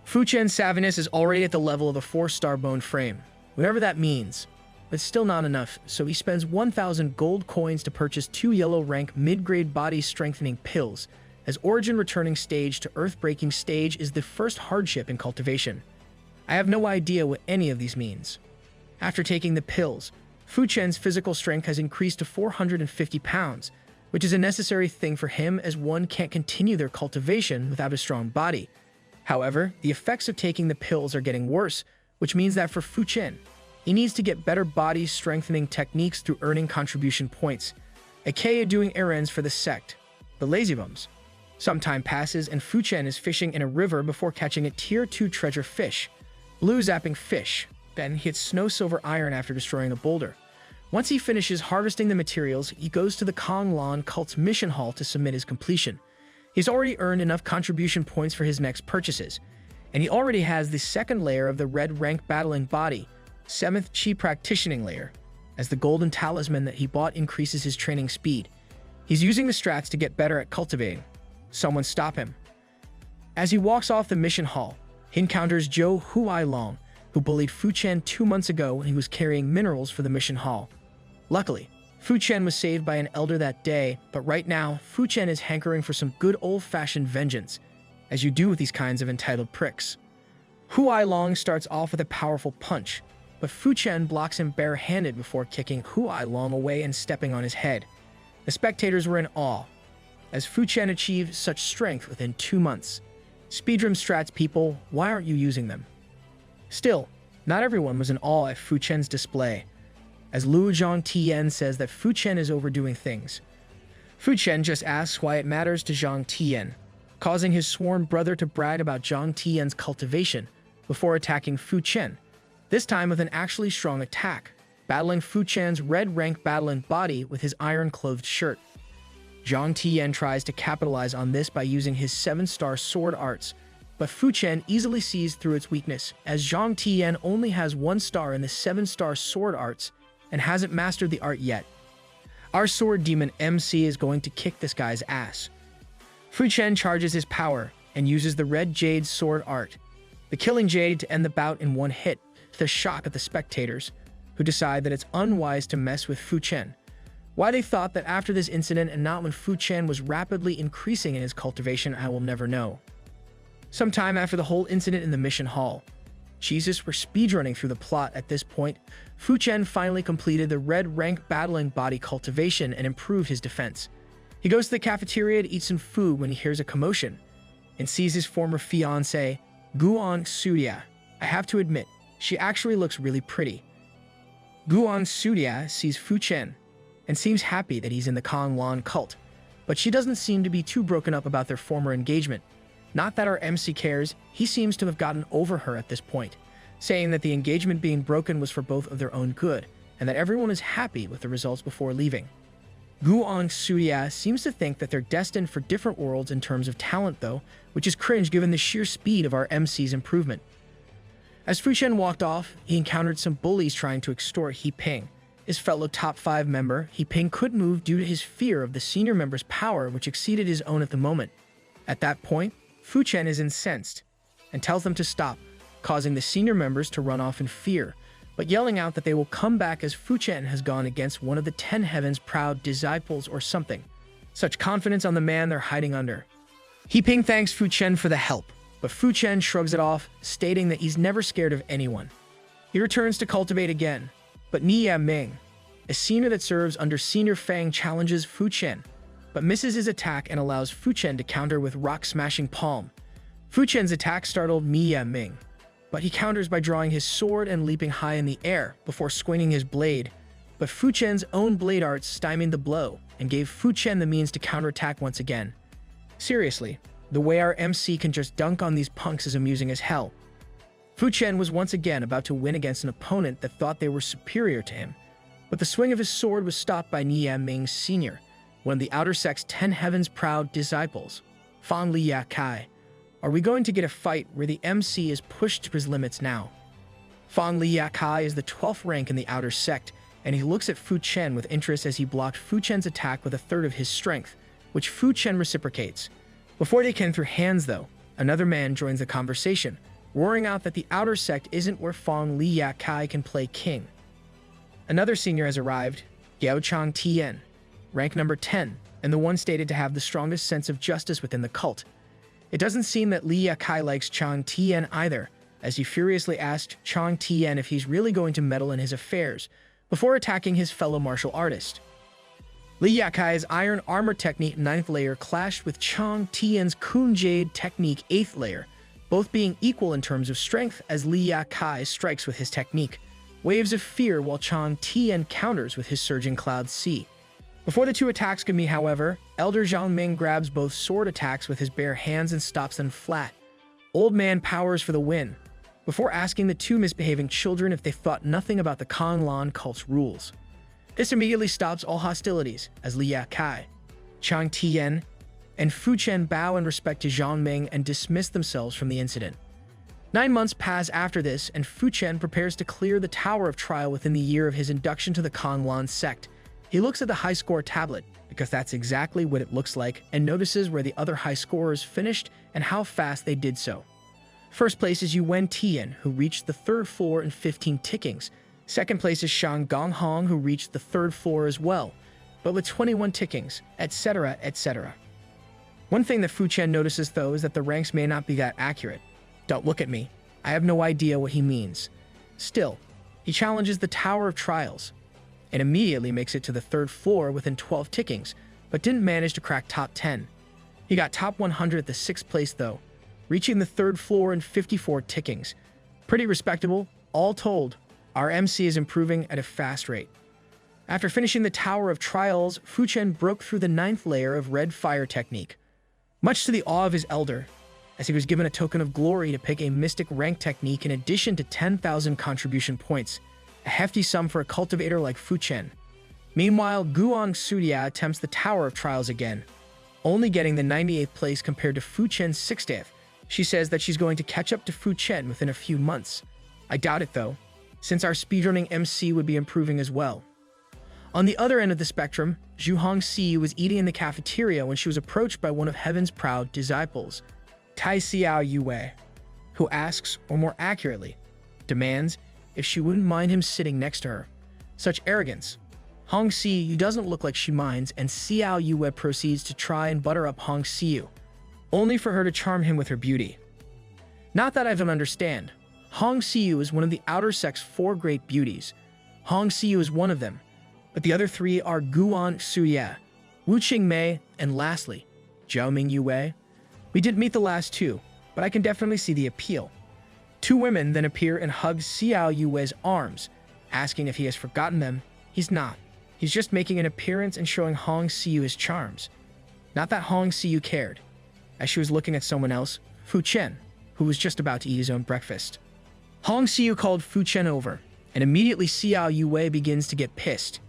Fu Chen's savviness is already at the level of a 4-star bone frame, whatever that means, but still not enough, so he spends 1,000 gold coins to purchase 2 yellow rank mid-grade body strengthening pills, as Origin returning stage to Earth breaking stage is the first hardship in cultivation. I have no idea what any of these means. After taking the pills, Fu Chen's physical strength has increased to 450 pounds, which is a necessary thing for him as one can't continue their cultivation without a strong body. However, the effects of taking the pills are getting worse, which means that for Fu Chen, he needs to get better body strengthening techniques through earning contribution points, aka doing errands for the sect, the Lazy Bums. Some time passes and Fu Chen is fishing in a river before catching a tier 2 treasure fish, blue zapping fish. Then hits Snow Silver Iron after destroying a boulder. Once he finishes harvesting the materials, he goes to the Kanglan cult's mission hall to submit his completion. He's already earned enough contribution points for his next purchases, and he already has the 2nd layer of the red rank battling body, 7th chi practitioning layer, as the golden talisman that he bought increases his training speed. He's using the strats to get better at cultivating. Someone stop him. As he walks off the mission hall, he encounters Zhou Huailong, who bullied Fu Chen 2 months ago when he was carrying minerals for the mission hall. Luckily, Fu Chen was saved by an elder that day, but right now, Fu Chen is hankering for some good old-fashioned vengeance, as you do with these kinds of entitled pricks. Huailong starts off with a powerful punch, but Fu Chen blocks him bare-handed before kicking Huailong away and stepping on his head. The spectators were in awe, as Fu Chen achieved such strength within 2 months. Speedrun strats, people, why aren't you using them? Still, not everyone was in awe at Fu Chen's display, as Lu Zhang Tian says that Fu Chen is overdoing things. Fu Chen just asks why it matters to Zhang Tian, causing his sworn brother to brag about Zhang Tian's cultivation before attacking Fu Chen, this time with an actually strong attack, battling Fu Chen's red rank battling body with his iron-clothed shirt. Zhang Tian tries to capitalize on this by using his 7-star sword arts, but Fu Chen easily sees through its weakness, as Zhang Tian only has 1 star in the 7-star sword arts and hasn't mastered the art yet. Our sword demon MC is going to kick this guy's ass. Fu Chen charges his power and uses the red jade sword art, the killing jade, to end the bout in 1 hit, to the shock of the spectators, who decide that it's unwise to mess with Fu Chen. Why they thought that after this incident and not when Fu Chen was rapidly increasing in his cultivation, I will never know. Sometime after the whole incident in the mission hall, Jesus were speedrunning through the plot. At this point, Fu Chen finally completed the red rank battling body cultivation and improved his defense. He goes to the cafeteria to eat some food when he hears a commotion and sees his former fiancée, Guan Sudia. I have to admit, she actually looks really pretty. Guan Sudia sees Fu Chen and seems happy that he's in the Kanglan cult, but she doesn't seem to be too broken up about their former engagement. Not that our MC cares, he seems to have gotten over her at this point, saying that the engagement being broken was for both of their own good, and that everyone is happy with the results before leaving. Guan Sudia seems to think that they're destined for different worlds in terms of talent though, which is cringe given the sheer speed of our MC's improvement. As Fu Chen walked off, he encountered some bullies trying to extort He Ping. His fellow top 5 member, He Ping, couldn't move due to his fear of the senior member's power, which exceeded his own at the moment. At that point, Fu Chen is incensed and tells them to stop, causing the senior members to run off in fear, but yelling out that they will come back as Fu Chen has gone against one of the 10 Heaven's proud disciples or something. Such confidence on the man they're hiding under. He Ping thanks Fu Chen for the help, but Fu Chen shrugs it off, stating that he's never scared of anyone. He returns to cultivate again, but Ni Ming, a senior that serves under Senior Fang, challenges Fu Chen, but misses his attack and allows Fu Chen to counter with rock-smashing palm. Fu Chen's attack startled Ming, but he counters by drawing his sword and leaping high in the air before swinging his blade. But Fu Chen's own blade art stymied the blow and gave Fu Chen the means to counterattack once again. Seriously, the way our MC can just dunk on these punks is amusing as hell. Fu Chen was once again about to win against an opponent that thought they were superior to him, but the swing of his sword was stopped by Ni Ming Sr., one of the Outer Sect's 10 Heaven's proud disciples, Fan Li Kai. Are we going to get a fight where the MC is pushed to his limits now? Fan Li Kai is the 12th rank in the Outer Sect, and he looks at Fu Chen with interest as he blocked Fu Chen's attack with 1/3 of his strength, which Fu Chen reciprocates. Before they can throw hands though, another man joins the conversation, roaring out that the Outer Sect isn't where Fan Li Kai can play king. Another senior has arrived, Yao Chang Tian, rank number 10, and the one stated to have the strongest sense of justice within the cult. It doesn't seem that Li Kai likes Chang Tian either, as he furiously asked Chang Tian if he's really going to meddle in his affairs, before attacking his fellow martial artist. Li Kai's iron armor technique 9th layer clashed with Chang Tian's Kun Jade technique 8th layer, both being equal in terms of strength as Li Kai strikes with his technique. Waves of fear while Chang Tian counters with his Surging Cloud C. Before the two attacks can meet, however, Elder Zhang Ming grabs both sword attacks with his bare hands and stops them flat. Old Man powers for the win, before asking the two misbehaving children if they thought nothing about the Kanglan cult's rules. This immediately stops all hostilities, as Li Kai, Chang Tian, and Fu Chen bow in respect to Zhang Ming and dismiss themselves from the incident. 9 months pass after this, and Fu Chen prepares to clear the Tower of Trial within the year of his induction to the Kanglan sect. He looks at the high score tablet, because that's exactly what it looks like, and notices where the other high scorers finished and how fast they did so. First place is Yuan Tian, who reached the 3rd floor in 15 tickings. Second place is Shang Gonghong, who reached the 3rd floor as well, but with 21 tickings, etc., etc. One thing that Fu Chen notices though is that the ranks may not be that accurate. Don't look at me. I have no idea what he means. Still, he challenges the Tower of Trials, and immediately makes it to the 3rd floor within 12 tickings, but didn't manage to crack top 10. He got top 100 at the 6th place though, reaching the 3rd floor in 54 tickings. Pretty respectable, all told. Our MC is improving at a fast rate. After finishing the Tower of Trials, Fu Chen broke through the 9th layer of Red Fire technique, much to the awe of his elder, as he was given a token of glory to pick a Mystic rank technique in addition to 10,000 contribution points, a hefty sum for a cultivator like Fu Chen. Meanwhile, Guang Sudia attempts the Tower of Trials again, only getting the 98th place compared to Fu Chen's 60th, She says that she's going to catch up to Fu Chen within a few months. I doubt it though, since our speedrunning MC would be improving as well. On the other end of the spectrum, Zhu Hongxiu was eating in the cafeteria when she was approached by one of Heaven's proud disciples, Tai Xiao Yue, who asks, or more accurately, demands, if she wouldn't mind him sitting next to her. Such arrogance. Hongxiu doesn't look like she minds, and Xiao Yue proceeds to try and butter up Hongxiu, only for her to charm him with her beauty. Not that I don't understand. Hongxiu is one of the outer sex 4 great beauties. Hongxiu is one of them, but the other 3 are Guan Suye, Wu Qingmei, and lastly, Zhaoming Yue. We didn't meet the last 2, but I can definitely see the appeal. 2 women then appear and hug Xiao Yue's arms, asking if he has forgotten them. He's not. He's just making an appearance and showing Hongxiu his charms. Not that Hongxiu cared, as she was looking at someone else, Fu Chen, who was just about to eat his own breakfast. Hongxiu called Fu Chen over, and immediately Xiao Yue begins to get pissed.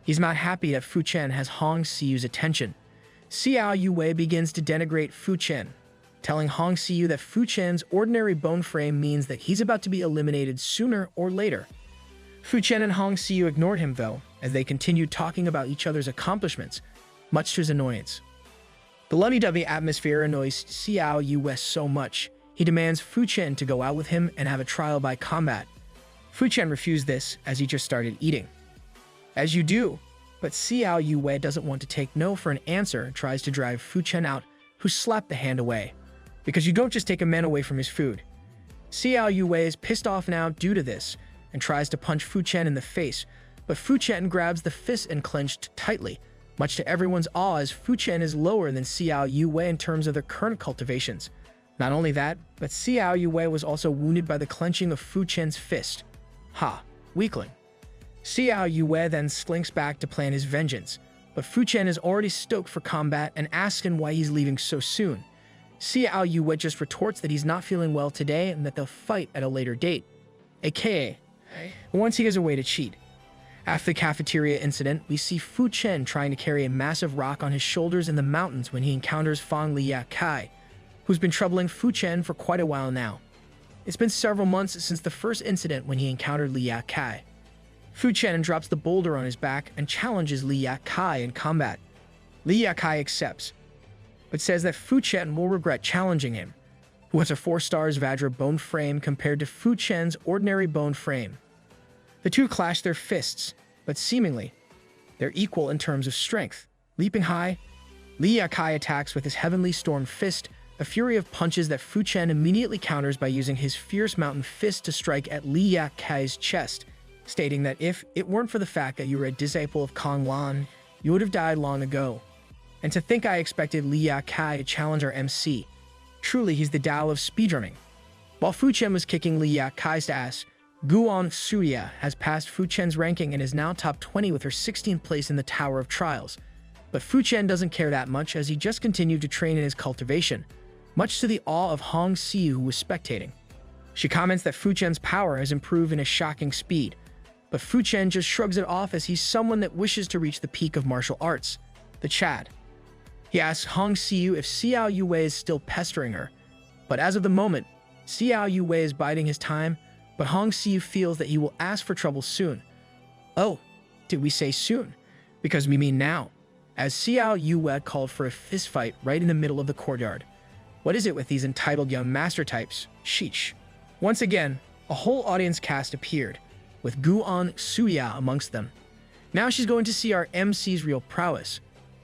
He's not happy that Fu Chen has Hongxiu's attention. Xiao Yue begins to denigrate Fu Chen, telling Hongxiu that Fu Chen's ordinary bone frame means that he's about to be eliminated sooner or later. Fu Chen and Hongxiu ignored him though, as they continued talking about each other's accomplishments, much to his annoyance. The lovey-dovey atmosphere annoys Xiao Yue so much, he demands Fu Chen to go out with him and have a trial by combat. Fu Chen refused this as he just started eating. As you do, but Xiao Yue doesn't want to take no for an answer and tries to drive Fu Chen out, who slapped the hand away. Because you don't just take a man away from his food. Xiao Yue is pissed off now due to this, and tries to punch Fu Chen in the face, but Fu Chen grabs the fist and clenched tightly, much to everyone's awe as Fu Chen is lower than Xiao Yue in terms of their current cultivations. Not only that, but Xiao Yue was also wounded by the clenching of Fu Chen's fist. Ha, weakling. Xiao Yue then slinks back to plan his vengeance, but Fu Chen is already stoked for combat and asks him why he's leaving so soon. Xiao Yue just retorts that he's not feeling well today and that they'll fight at a later date, aka once he has a way to cheat. After the cafeteria incident, we see Fu Chen trying to carry a massive rock on his shoulders in the mountains when he encounters Fang Liya Kai, who's been troubling Fu Chen for quite a while now. It's been several months since the first incident when he encountered Liya Kai. Fu Chen drops the boulder on his back and challenges Liya Kai in combat. Liya Kai accepts, but says that Fu Chen will regret challenging him, who has a 4-stars Vajra bone frame compared to Fu Chen's ordinary bone frame. The two clash their fists, but seemingly, they're equal in terms of strength. Leaping high, Liya Kai attacks with his Heavenly Storm Fist, a fury of punches that Fu Chen immediately counters by using his Fierce Mountain Fist to strike at Liya Kai's chest, stating that if it weren't for the fact that you were a disciple of Kong Lan, you would have died long ago. And to think I expected Liya Kai to challenge our MC. Truly, he's the Tao of speedrunning. While Fu Chen was kicking Liya Kai's ass, Guan Suya has passed Fu Chen's ranking and is now top 20 with her 16th place in the Tower of Trials. But Fu Chen doesn't care that much as he just continued to train in his cultivation, much to the awe of Hongxiu who was spectating. She comments that Fu Chen's power has improved in a shocking speed, but Fu Chen just shrugs it off as he's someone that wishes to reach the peak of martial arts, the Chad. He asks Hongxiu if Xiao Yue is still pestering her, but as of the moment, Xiao Yue is biding his time, but Hongxiu feels that he will ask for trouble soon. Oh, did we say soon? Because we mean now, as Xiao Yue called for a fistfight right in the middle of the courtyard. What is it with these entitled young master types? Sheesh. Once again, a whole audience cast appeared, with Guan Suya amongst them. Now she's going to see our MC's real prowess.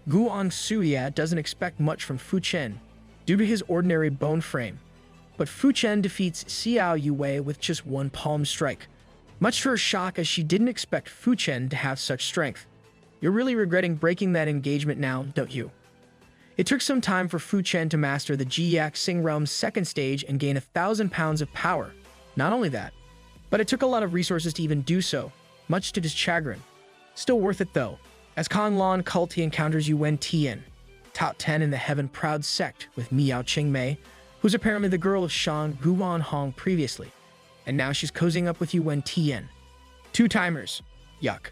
Guan Suya doesn't expect much from Fu Chen, due to his ordinary bone frame. But Fu Chen defeats Xiao Yue with just one palm strike, much to her shock as she didn't expect Fu Chen to have such strength. You're really regretting breaking that engagement now, don't you? It took some time for Fu Chen to master the Jiyak Sing Realm's second stage and gain 1,000 pounds of power. Not only that, but it took a lot of resources to even do so, much to his chagrin. Still worth it though, as Kong Lan cult he encounters Yuan Tian, top 10 in the Heaven Proud sect with Miao Qingmei, who's apparently the girl of Shan Guan Hong previously, and now she's cozying up with Yuan Tian. 2-timers. Yuck.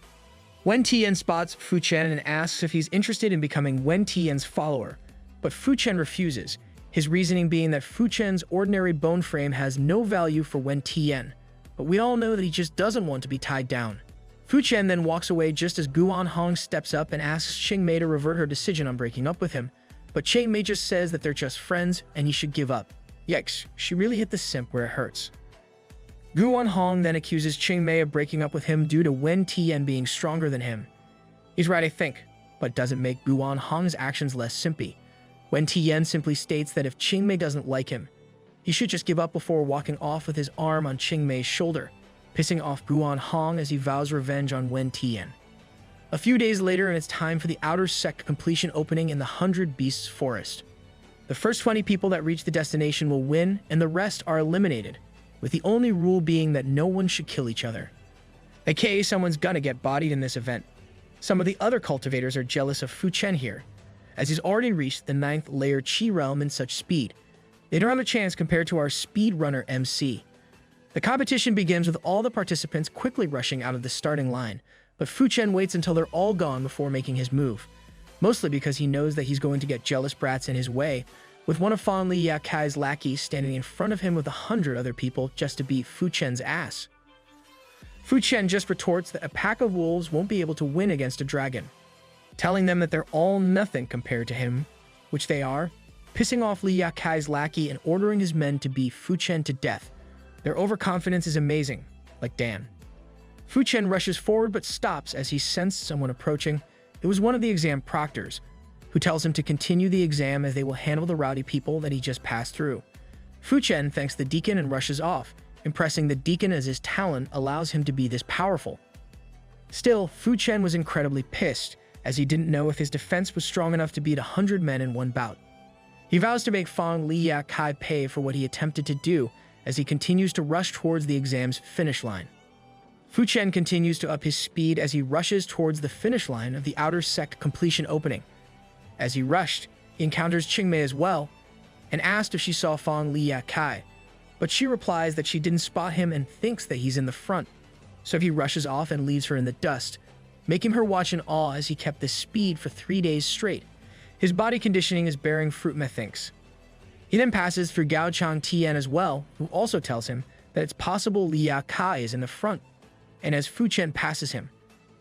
Wen Tian spots Fu Chen and asks if he's interested in becoming Wen Tian's follower, but Fu Chen refuses, his reasoning being that Fu Chen's ordinary bone frame has no value for Wen Tian, but we all know that he just doesn't want to be tied down. Fu Chen then walks away just as Guan Hong steps up and asks Ching Mei to revert her decision on breaking up with him, but Ching Mei just says that they're just friends and he should give up. Yikes, she really hit the simp where it hurts. Guan Hong then accuses Ching Mei of breaking up with him due to Wen Tian being stronger than him. He's right, I think, but doesn't make Guan Hong's actions less simpy. Wen Tian simply states that if Ching Mei doesn't like him, he should just give up before walking off with his arm on Ching Mei's shoulder, pissing off Guan Hong as he vows revenge on Wen Tian. A few days later, and it's time for the outer sect completion opening in the 100 Beasts Forest. The first 20 people that reach the destination will win, and the rest are eliminated, with the only rule being that no one should kill each other. AKA someone's gonna get bodied in this event. Some of the other cultivators are jealous of Fu Chen here, as he's already reached the 9th layer Qi realm in such speed. They don't have a chance compared to our speedrunner MC. The competition begins with all the participants quickly rushing out of the starting line, but Fu Chen waits until they're all gone before making his move, mostly because he knows that he's going to get jealous brats in his way, with one of Fan Li Yakai's lackeys standing in front of him with 100 other people just to beat Fu Chen's ass. Fu Chen just retorts that a pack of wolves won't be able to win against a dragon, telling them that they're all nothing compared to him, which they are, pissing off Li Yakai's lackey and ordering his men to beat Fu Chen to death. Their overconfidence is amazing, like Dan. Fu Chen rushes forward but stops as he sensed someone approaching. It was one of the exam proctors, who tells him to continue the exam as they will handle the rowdy people that he just passed through. Fu Chen thanks the deacon and rushes off, impressing the deacon as his talent allows him to be this powerful. Still, Fu Chen was incredibly pissed, as he didn't know if his defense was strong enough to beat 100 men in one bout. He vows to make Fan Li Yakai pay for what he attempted to do as he continues to rush towards the exam's finish line. Fu Chen continues to up his speed as he rushes towards the finish line of the outer sect completion opening. As he rushed, he encounters Ching Mei as well, and asked if she saw Fan Li Yakai, but she replies that she didn't spot him and thinks that he's in the front, so he rushes off and leaves her in the dust, making her watch in awe as he kept this speed for 3 days straight. His body conditioning is bearing fruit, methinks. He then passes through Gao Chang Tian as well, who also tells him that it's possible Li Yakai is in the front, and as Fu Chen passes him,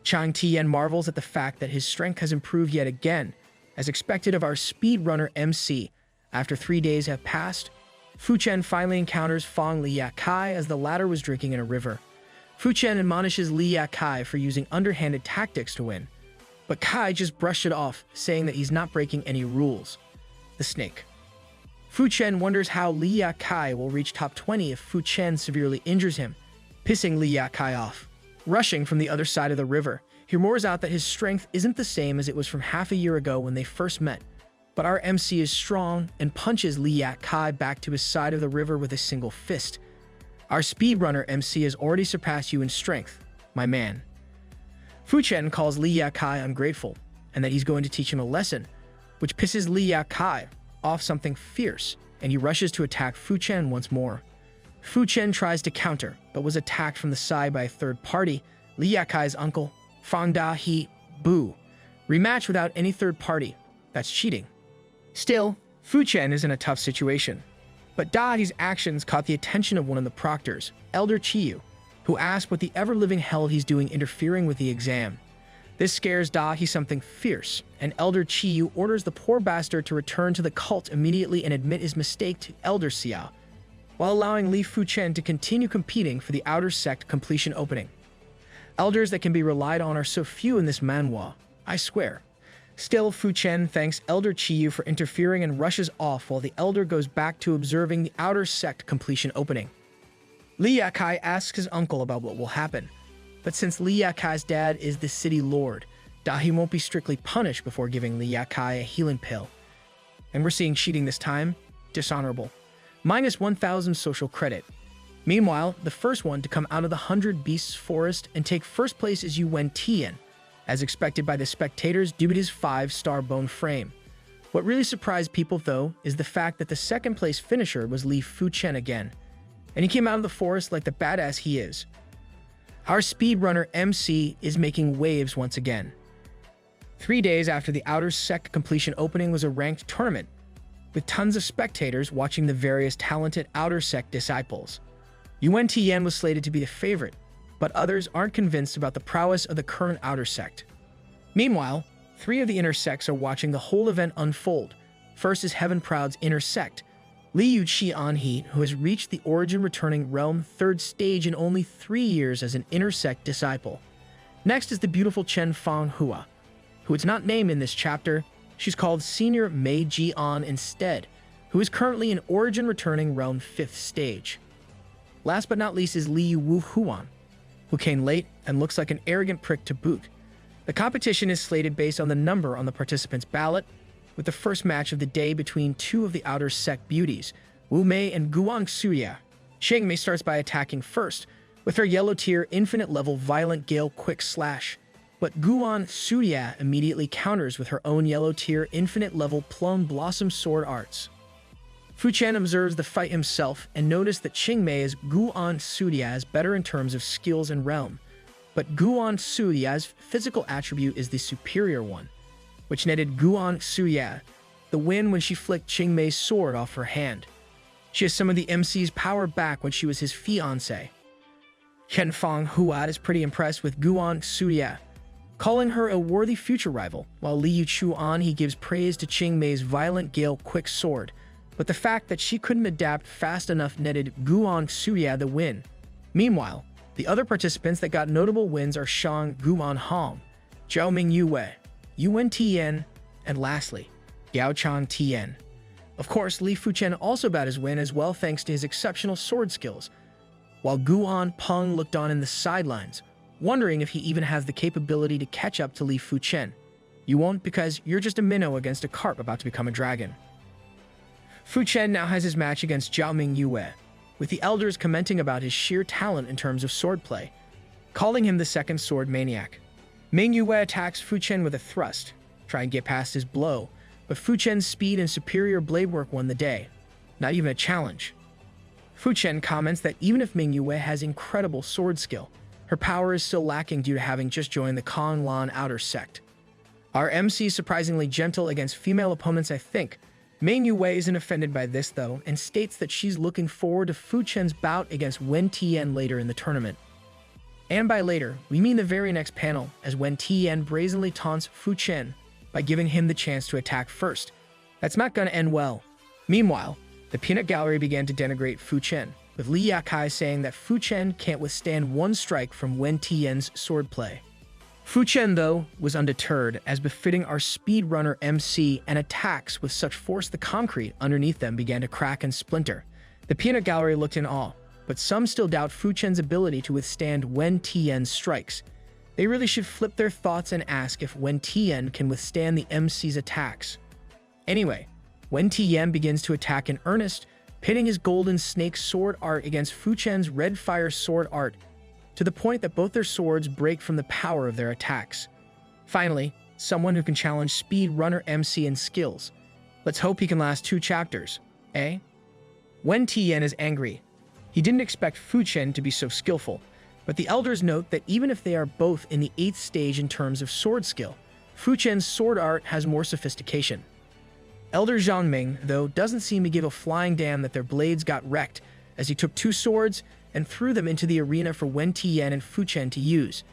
Chang Tian marvels at the fact that his strength has improved yet again, as expected of our speedrunner MC. After 3 days have passed, Fu Chen finally encounters Fan Li Yakai as the latter was drinking in a river. Fu Chen admonishes Li Yakai for using underhanded tactics to win, but Kai just brushed it off, saying that he's not breaking any rules. The snake. Fu Chen wonders how Li Yakai will reach top 20 if Fu Chen severely injures him, pissing Li Yakai off. Rushing from the other side of the river, he roars out that his strength isn't the same as it was from half a year ago when they first met, but our MC is strong and punches Li Yakai back to his side of the river with a single fist. Our speedrunner MC has already surpassed you in strength, my man. Fu Chen calls Li Yakai ungrateful, and that he's going to teach him a lesson, which pisses Li Yakai off something fierce, and he rushes to attack Fu Chen once more. Fu Chen tries to counter, but was attacked from the side by a third party, Li Yakai's uncle, Fang Da He Bu. Rematch without any third party. That's cheating. Still, Fu Chen is in a tough situation, but Da He's actions caught the attention of one of the proctors, Elder Chiyu, who asked what the ever-living hell he's doing interfering with the exam. This scares Da He something fierce, and Elder Chiyu orders the poor bastard to return to the cult immediately and admit his mistake to Elder Xia, while allowing Li Fu Chen to continue competing for the outer sect completion opening. Elders that can be relied on are so few in this manhwa, I swear. Still, Fu Chen thanks Elder Chiyu for interfering and rushes off while the elder goes back to observing the outer sect completion opening. Li Yakai asks his uncle about what will happen, but since Li Yakai's dad is the city lord, Dahi won't be strictly punished before giving Li Yakai a healing pill. And we're seeing cheating this time, dishonorable. Minus 1,000 social credit. Meanwhile, the first one to come out of the 100 Beasts Forest and take first place is Wen Tian, as expected by the spectators due to his 5-star bone frame. What really surprised people, though, is the fact that the second place finisher was Li Fu Chen again, and he came out of the forest like the badass he is. Our speedrunner MC is making waves once again. 3 days after the outer sect completion opening was a ranked tournament, with tons of spectators watching the various talented outer sect disciples. Yuan Tian was slated to be the favorite, but others aren't convinced about the prowess of the current outer sect. Meanwhile, 3 of the inner sects are watching the whole event unfold. First is Heaven Proud's inner sect, Liu Qianhe, who has reached the Origin Returning Realm 3rd stage in only 3 years as an inner sect disciple. Next is the beautiful Chen Fanghua, who is not named in this chapter. She's called Senior Mei Jian instead, who is currently in Origin Returning Realm 5th stage. Last but not least is Liu Wuhuan, who came late and looks like an arrogant prick to boot. The competition is slated based on the number on the participants' ballot, with the first match of the day between 2 of the outer sect beauties, Wu Mei and Guang Suya. Sheng Mei starts by attacking first, with her yellow tier infinite level Violent Gale Quick Slash, but Guang Suya immediately counters with her own yellow tier infinite level Plum Blossom Sword Arts. Fu Chen observes the fight himself and noticed that Sheng Mei's Guang Suya is better in terms of skills and realm, but Guang Suya's physical attribute is the superior one, which netted Guang Suya the win when she flicked Sheng Mei's sword off her hand. She has some of the MC's power back when she was his fiance. Chen Fanghua is pretty impressed with Guang Suya, calling her a worthy future rival, while Liu Qianhe gives praise to Sheng Mei's Violent Gale Quick Sword, but the fact that she couldn't adapt fast enough netted Guang Suya the win. Meanwhile, the other participants that got notable wins are Shang Guan Hong, Zhao Ming Yue, Yuan Tian, and lastly, Yao Chan Tian. Of course, Li Fu Chen also got his win as well thanks to his exceptional sword skills, while Guan Peng looked on in the sidelines, wondering if he even has the capability to catch up to Li Fu Chen. You won't, because you're just a minnow against a carp about to become a dragon. Fu Chen now has his match against Zhao Ming Yue, with the elders commenting about his sheer talent in terms of swordplay, calling him the second sword maniac. Ming Yue attacks Fu Chen with a thrust, trying to get past his blow, but Fu Chen's speed and superior blade work won the day. Not even a challenge. Fu Chen comments that even if Ming Yue has incredible sword skill, her power is still lacking due to having just joined the Kong Lan outer sect. Our MC is surprisingly gentle against female opponents, I think. Ming Yue isn't offended by this though, and states that she's looking forward to Fu Chen's bout against Wen Tian later in the tournament. And by later, we mean the very next panel, as Wen Tian brazenly taunts Fu Chen by giving him the chance to attack first. That's not gonna end well. Meanwhile, the peanut gallery began to denigrate Fu Chen, with Li Yakai saying that Fu Chen can't withstand one strike from Wen Tian's swordplay. Fu Chen, though, was undeterred, as befitting our speedrunner MC, and attacks with such force the concrete underneath them began to crack and splinter. The peanut gallery looked in awe, but some still doubt Fu Chen's ability to withstand Wen Tian's strikes. They really should flip their thoughts and ask if Wen Tian can withstand the MC's attacks. Anyway, Wen Tian begins to attack in earnest, pitting his golden snake sword art against Fu Chen's red fire sword art, to the point that both their swords break from the power of their attacks. Finally, someone who can challenge speedrunner MC in skills. Let's hope he can last 2 chapters, eh? Wen Tian is angry. He didn't expect Fu Chen to be so skillful, but the elders note that even if they are both in the 8th stage in terms of sword skill, Fu Chen's sword art has more sophistication. Elder Zhangming, though, doesn't seem to give a flying damn that their blades got wrecked, as he took 2 swords and threw them into the arena for Wen Tian and Fu Chen to use.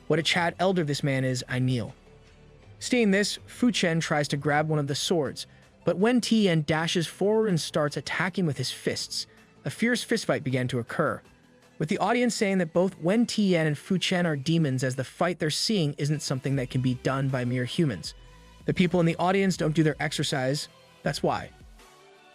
What a Chad elder this man is, I kneel. Seeing this, Fu Chen tries to grab one of the swords, but Wen Tian dashes forward and starts attacking with his fists. A fierce fistfight began to occur, with the audience saying that both Wen Tian and Fu Chen are demons, as the fight they're seeing isn't something that can be done by mere humans. The people in the audience don't do their exercise, that's why.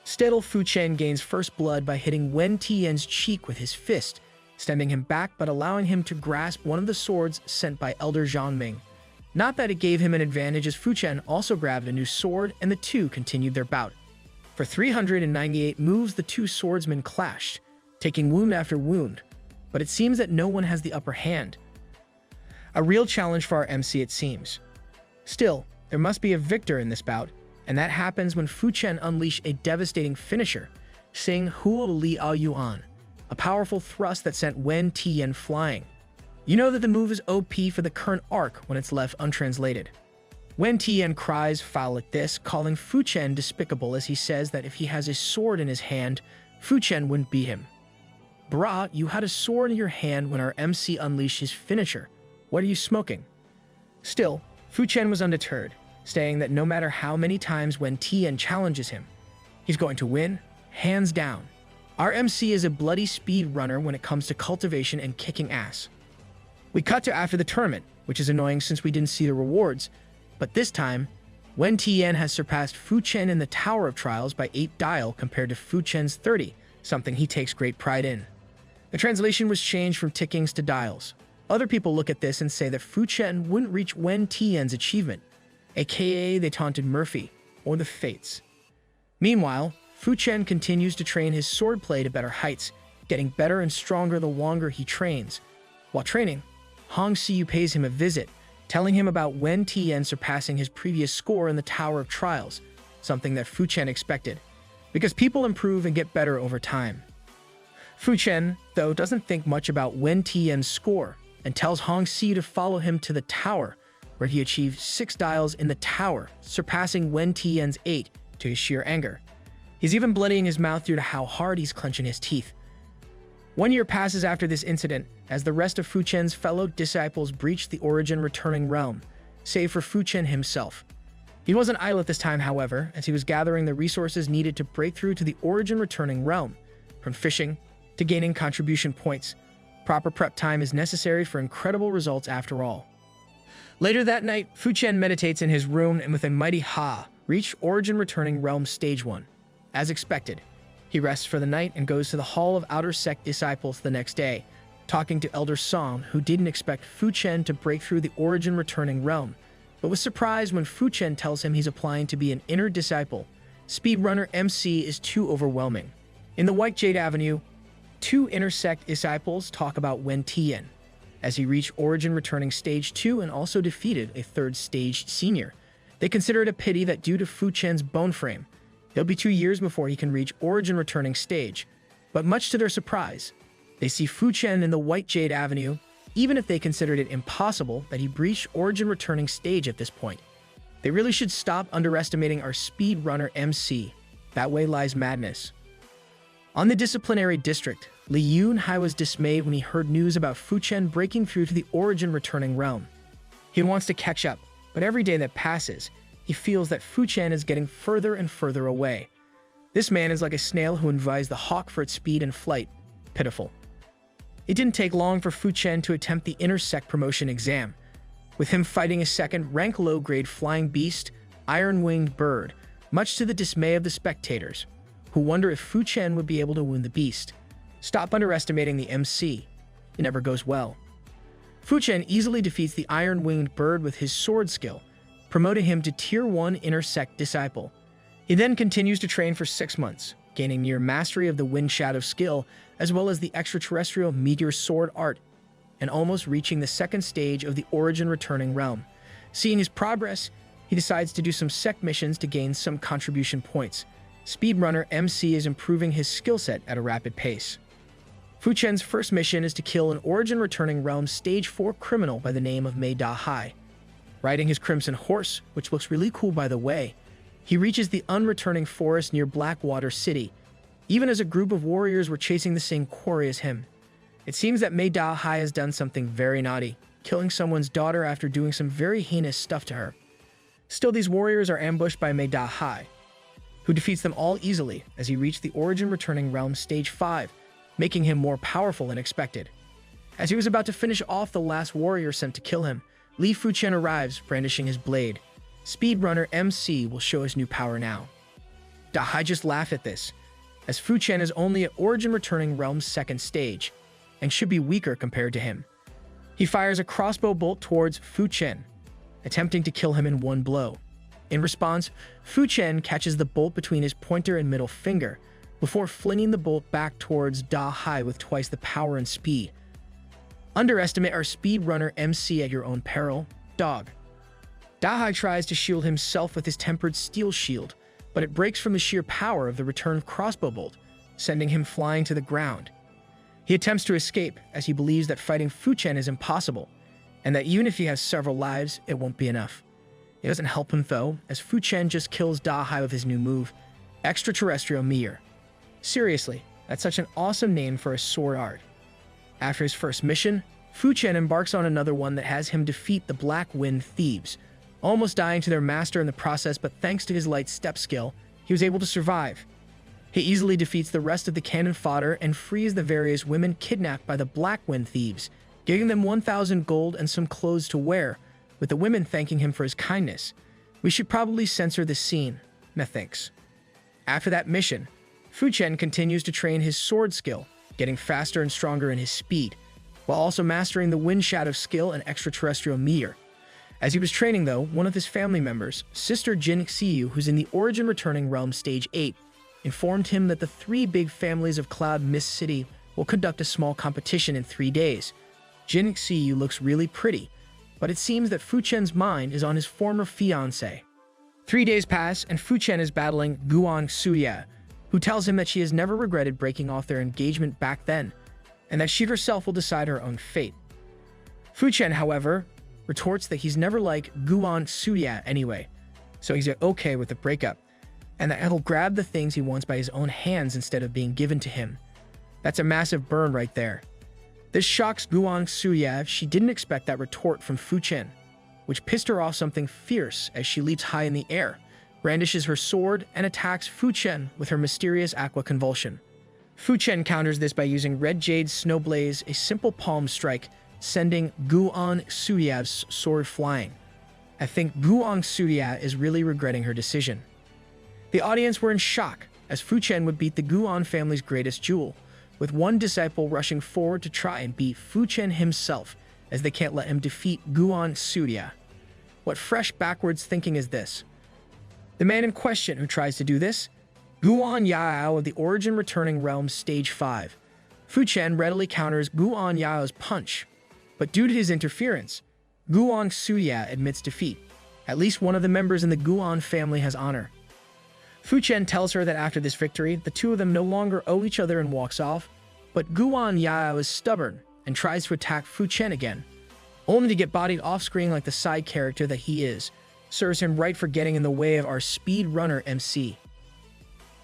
Still, Fu Chen gains first blood by hitting Wen Tian's cheek with his fist, stemming him back but allowing him to grasp one of the swords sent by Elder Zhangming. Not that it gave him an advantage, as Fu Chen also grabbed a new sword and the two continued their bout. For 398 moves, the 2 swordsmen clashed, taking wound after wound, but it seems that no one has the upper hand. A real challenge for our MC, it seems. Still, there must be a victor in this bout, and that happens when Fu Chen unleashed a devastating finisher, Sing Huo Li Ao Yuan, a powerful thrust that sent Wen Tian flying. You know that the move is OP for the current arc when it's left untranslated. Wen Tian cries foul at this, calling Fu Chen despicable as he says that if he has a sword in his hand, Fu Chen wouldn't beat him. Brah, you had a sword in your hand when our MC unleashed his finisher. What are you smoking? Still, Fu Chen was undeterred, saying that no matter how many times Wen Tian challenges him, he's going to win, hands down. Our MC is a bloody speed runner when it comes to cultivation and kicking ass. We cut to after the tournament, which is annoying since we didn't see the rewards, but this time, Wen Tian has surpassed Fu Chen in the Tower of Trials by 8 dial compared to Fu Chen's 30, something he takes great pride in. The translation was changed from tickings to dials. Other people look at this and say that Fu Chen wouldn't reach Wen Tian's achievement, aka they taunted Murphy, or the Fates. Meanwhile, Fu Chen continues to train his swordplay to better heights, getting better and stronger the longer he trains. While training, Hong Xiu pays him a visit, telling him about Wen Tian surpassing his previous score in the Tower of Trials, something that Fu Chen expected, because people improve and get better over time. Fu Chen, though, doesn't think much about Wen Tian's score and tells Hong Xiu to follow him to the tower, where he achieved 6 dials in the tower, surpassing Wen Tian's 8 to his sheer anger. He's even bloodying his mouth due to how hard he's clenching his teeth. 1 year passes after this incident, as the rest of Fu Chen's fellow disciples breach the origin returning realm, save for Fu Chen himself. He wasn't idle at this time, however, as he was gathering the resources needed to break through to the origin returning realm. From fishing to gaining contribution points, proper prep time is necessary for incredible results after all. Later that night, Fu Chen meditates in his room and with a mighty ha, reached origin returning realm stage 1. As expected, he rests for the night and goes to the Hall of Outer Sect Disciples the next day, talking to Elder Song, who didn't expect Fu Chen to break through the origin returning realm, but was surprised when Fu Chen tells him he's applying to be an inner disciple. Speedrunner MC is too overwhelming. In the White Jade Avenue, 2 inner sect disciples talk about Wen Tian, as he reached origin returning stage 2 and also defeated a 3rd stage senior. They consider it a pity that due to Fu Chen's bone frame, it'll be 2 years before he can reach origin returning stage, but much to their surprise, they see Fu Chen in the White Jade Avenue, even if they considered it impossible that he breached origin returning stage at this point. They really should stop underestimating our speedrunner MC. That way lies madness. On the disciplinary district, Li Yunhai was dismayed when he heard news about Fu Chen breaking through to the origin returning realm. He wants to catch up, but every day that passes, he feels that Fu Chen is getting further and further away. This man is like a snail who envies the hawk for its speed and flight. Pitiful. It didn't take long for Fu Chen to attempt the intersect promotion exam, with him fighting a second rank low-grade flying beast, iron-winged bird, much to the dismay of the spectators, who wonder if Fu Chen would be able to wound the beast. Stop underestimating the MC. It never goes well. Fu Chen easily defeats the iron-winged bird with his sword skill, promoting him to Tier 1 intersect disciple. He then continues to train for 6 months, gaining near mastery of the Wind Shadow skill, as well as the extraterrestrial meteor sword art, and almost reaching the 2nd stage of the origin returning realm. Seeing his progress, he decides to do some sect missions to gain some contribution points. Speedrunner MC is improving his skill set at a rapid pace. Fu Chen's first mission is to kill an origin returning realm stage 4 criminal by the name of Mei Da Hai. Riding his crimson horse, which looks really cool by the way, he reaches the unreturning forest near Blackwater City, even as a group of warriors were chasing the same quarry as him. It seems that Mei Da Hai has done something very naughty, killing someone's daughter after doing some very heinous stuff to her. Still, these warriors are ambushed by Mei Da Hai, who defeats them all easily as he reached the origin returning realm stage 5, making him more powerful than expected. As he was about to finish off the last warrior sent to kill him, Li Fu Chen arrives, brandishing his blade. Speedrunner MC will show his new power now. Da Hai just laughed at this, as Fu Chen is only at origin returning realm's 2nd stage, and should be weaker compared to him. He fires a crossbow bolt towards Fu Chen, attempting to kill him in one blow. In response, Fu Chen catches the bolt between his pointer and middle finger, before flinging the bolt back towards Da Hai with twice the power and speed. Underestimate our speedrunner MC at your own peril, dog. Da Hai tries to shield himself with his tempered steel shield, but it breaks from the sheer power of the returned crossbow bolt, sending him flying to the ground. He attempts to escape, as he believes that fighting Fu Chen is impossible, and that even if he has several lives, it won't be enough. It doesn't help him though, as Fu Chen just kills Da Hai with his new move, Extraterrestrial Meteor. Seriously, that's such an awesome name for a sword art. After his first mission, Fu Chen embarks on another one that has him defeat the Black Wind Thieves, almost dying to their master in the process, but thanks to his light step skill, he was able to survive. He easily defeats the rest of the cannon fodder and frees the various women kidnapped by the Black Wind Thieves, giving them 1,000 gold and some clothes to wear, with the women thanking him for his kindness. We should probably censor this scene, methinks. After that mission, Fu Chen continues to train his sword skill, getting faster and stronger in his speed, while also mastering the Wind Shadow skill and Extraterrestrial Meteor. As he was training though, one of his family members, Sister Jin Xiyu, who's in the Origin Returning Realm Stage 8, informed him that the 3 big families of Cloud Mist City will conduct a small competition in 3 days. Jin Xiyu looks really pretty, but it seems that Fu Chen's mind is on his former fiancé. 3 days pass, and Fu Chen is battling Guan Suya, who tells him that she has never regretted breaking off their engagement back then, and that she herself will decide her own fate. Fu Chen, however, retorts that he's never like Guan Suya anyway, so he's okay with the breakup, and that he'll grab the things he wants by his own hands instead of being given to him. That's a massive burn right there. This shocks Guan Suya. She didn't expect that retort from Fu Chen, which pissed her off something fierce as she leaps high in the air, brandishes her sword, and attacks Fu Chen with her mysterious aqua convulsion. Fu Chen counters this by using Red Jade's Snow Blaze, a simple palm strike, sending Guan Suya's sword flying. I think Guan Suya is really regretting her decision. The audience were in shock, as Fu Chen would beat the Guan family's greatest jewel, with one disciple rushing forward to try and beat Fu Chen himself, as they can't let him defeat Guan Suya. What fresh backwards thinking is this? The man in question who tries to do this? Guan Yao of the Origin Returning Realm Stage 5. Fu Chen readily counters Guan Yao's punch, but due to his interference, Guan Suya admits defeat. At least one of the members in the Guan family has honor. Fu Chen tells her that after this victory, the two of them no longer owe each other and walks off, but Guan Yao is stubborn and tries to attack Fu Chen again, only to get bodied off-screen like the side character that he is. Serves him right for getting in the way of our speedrunner MC.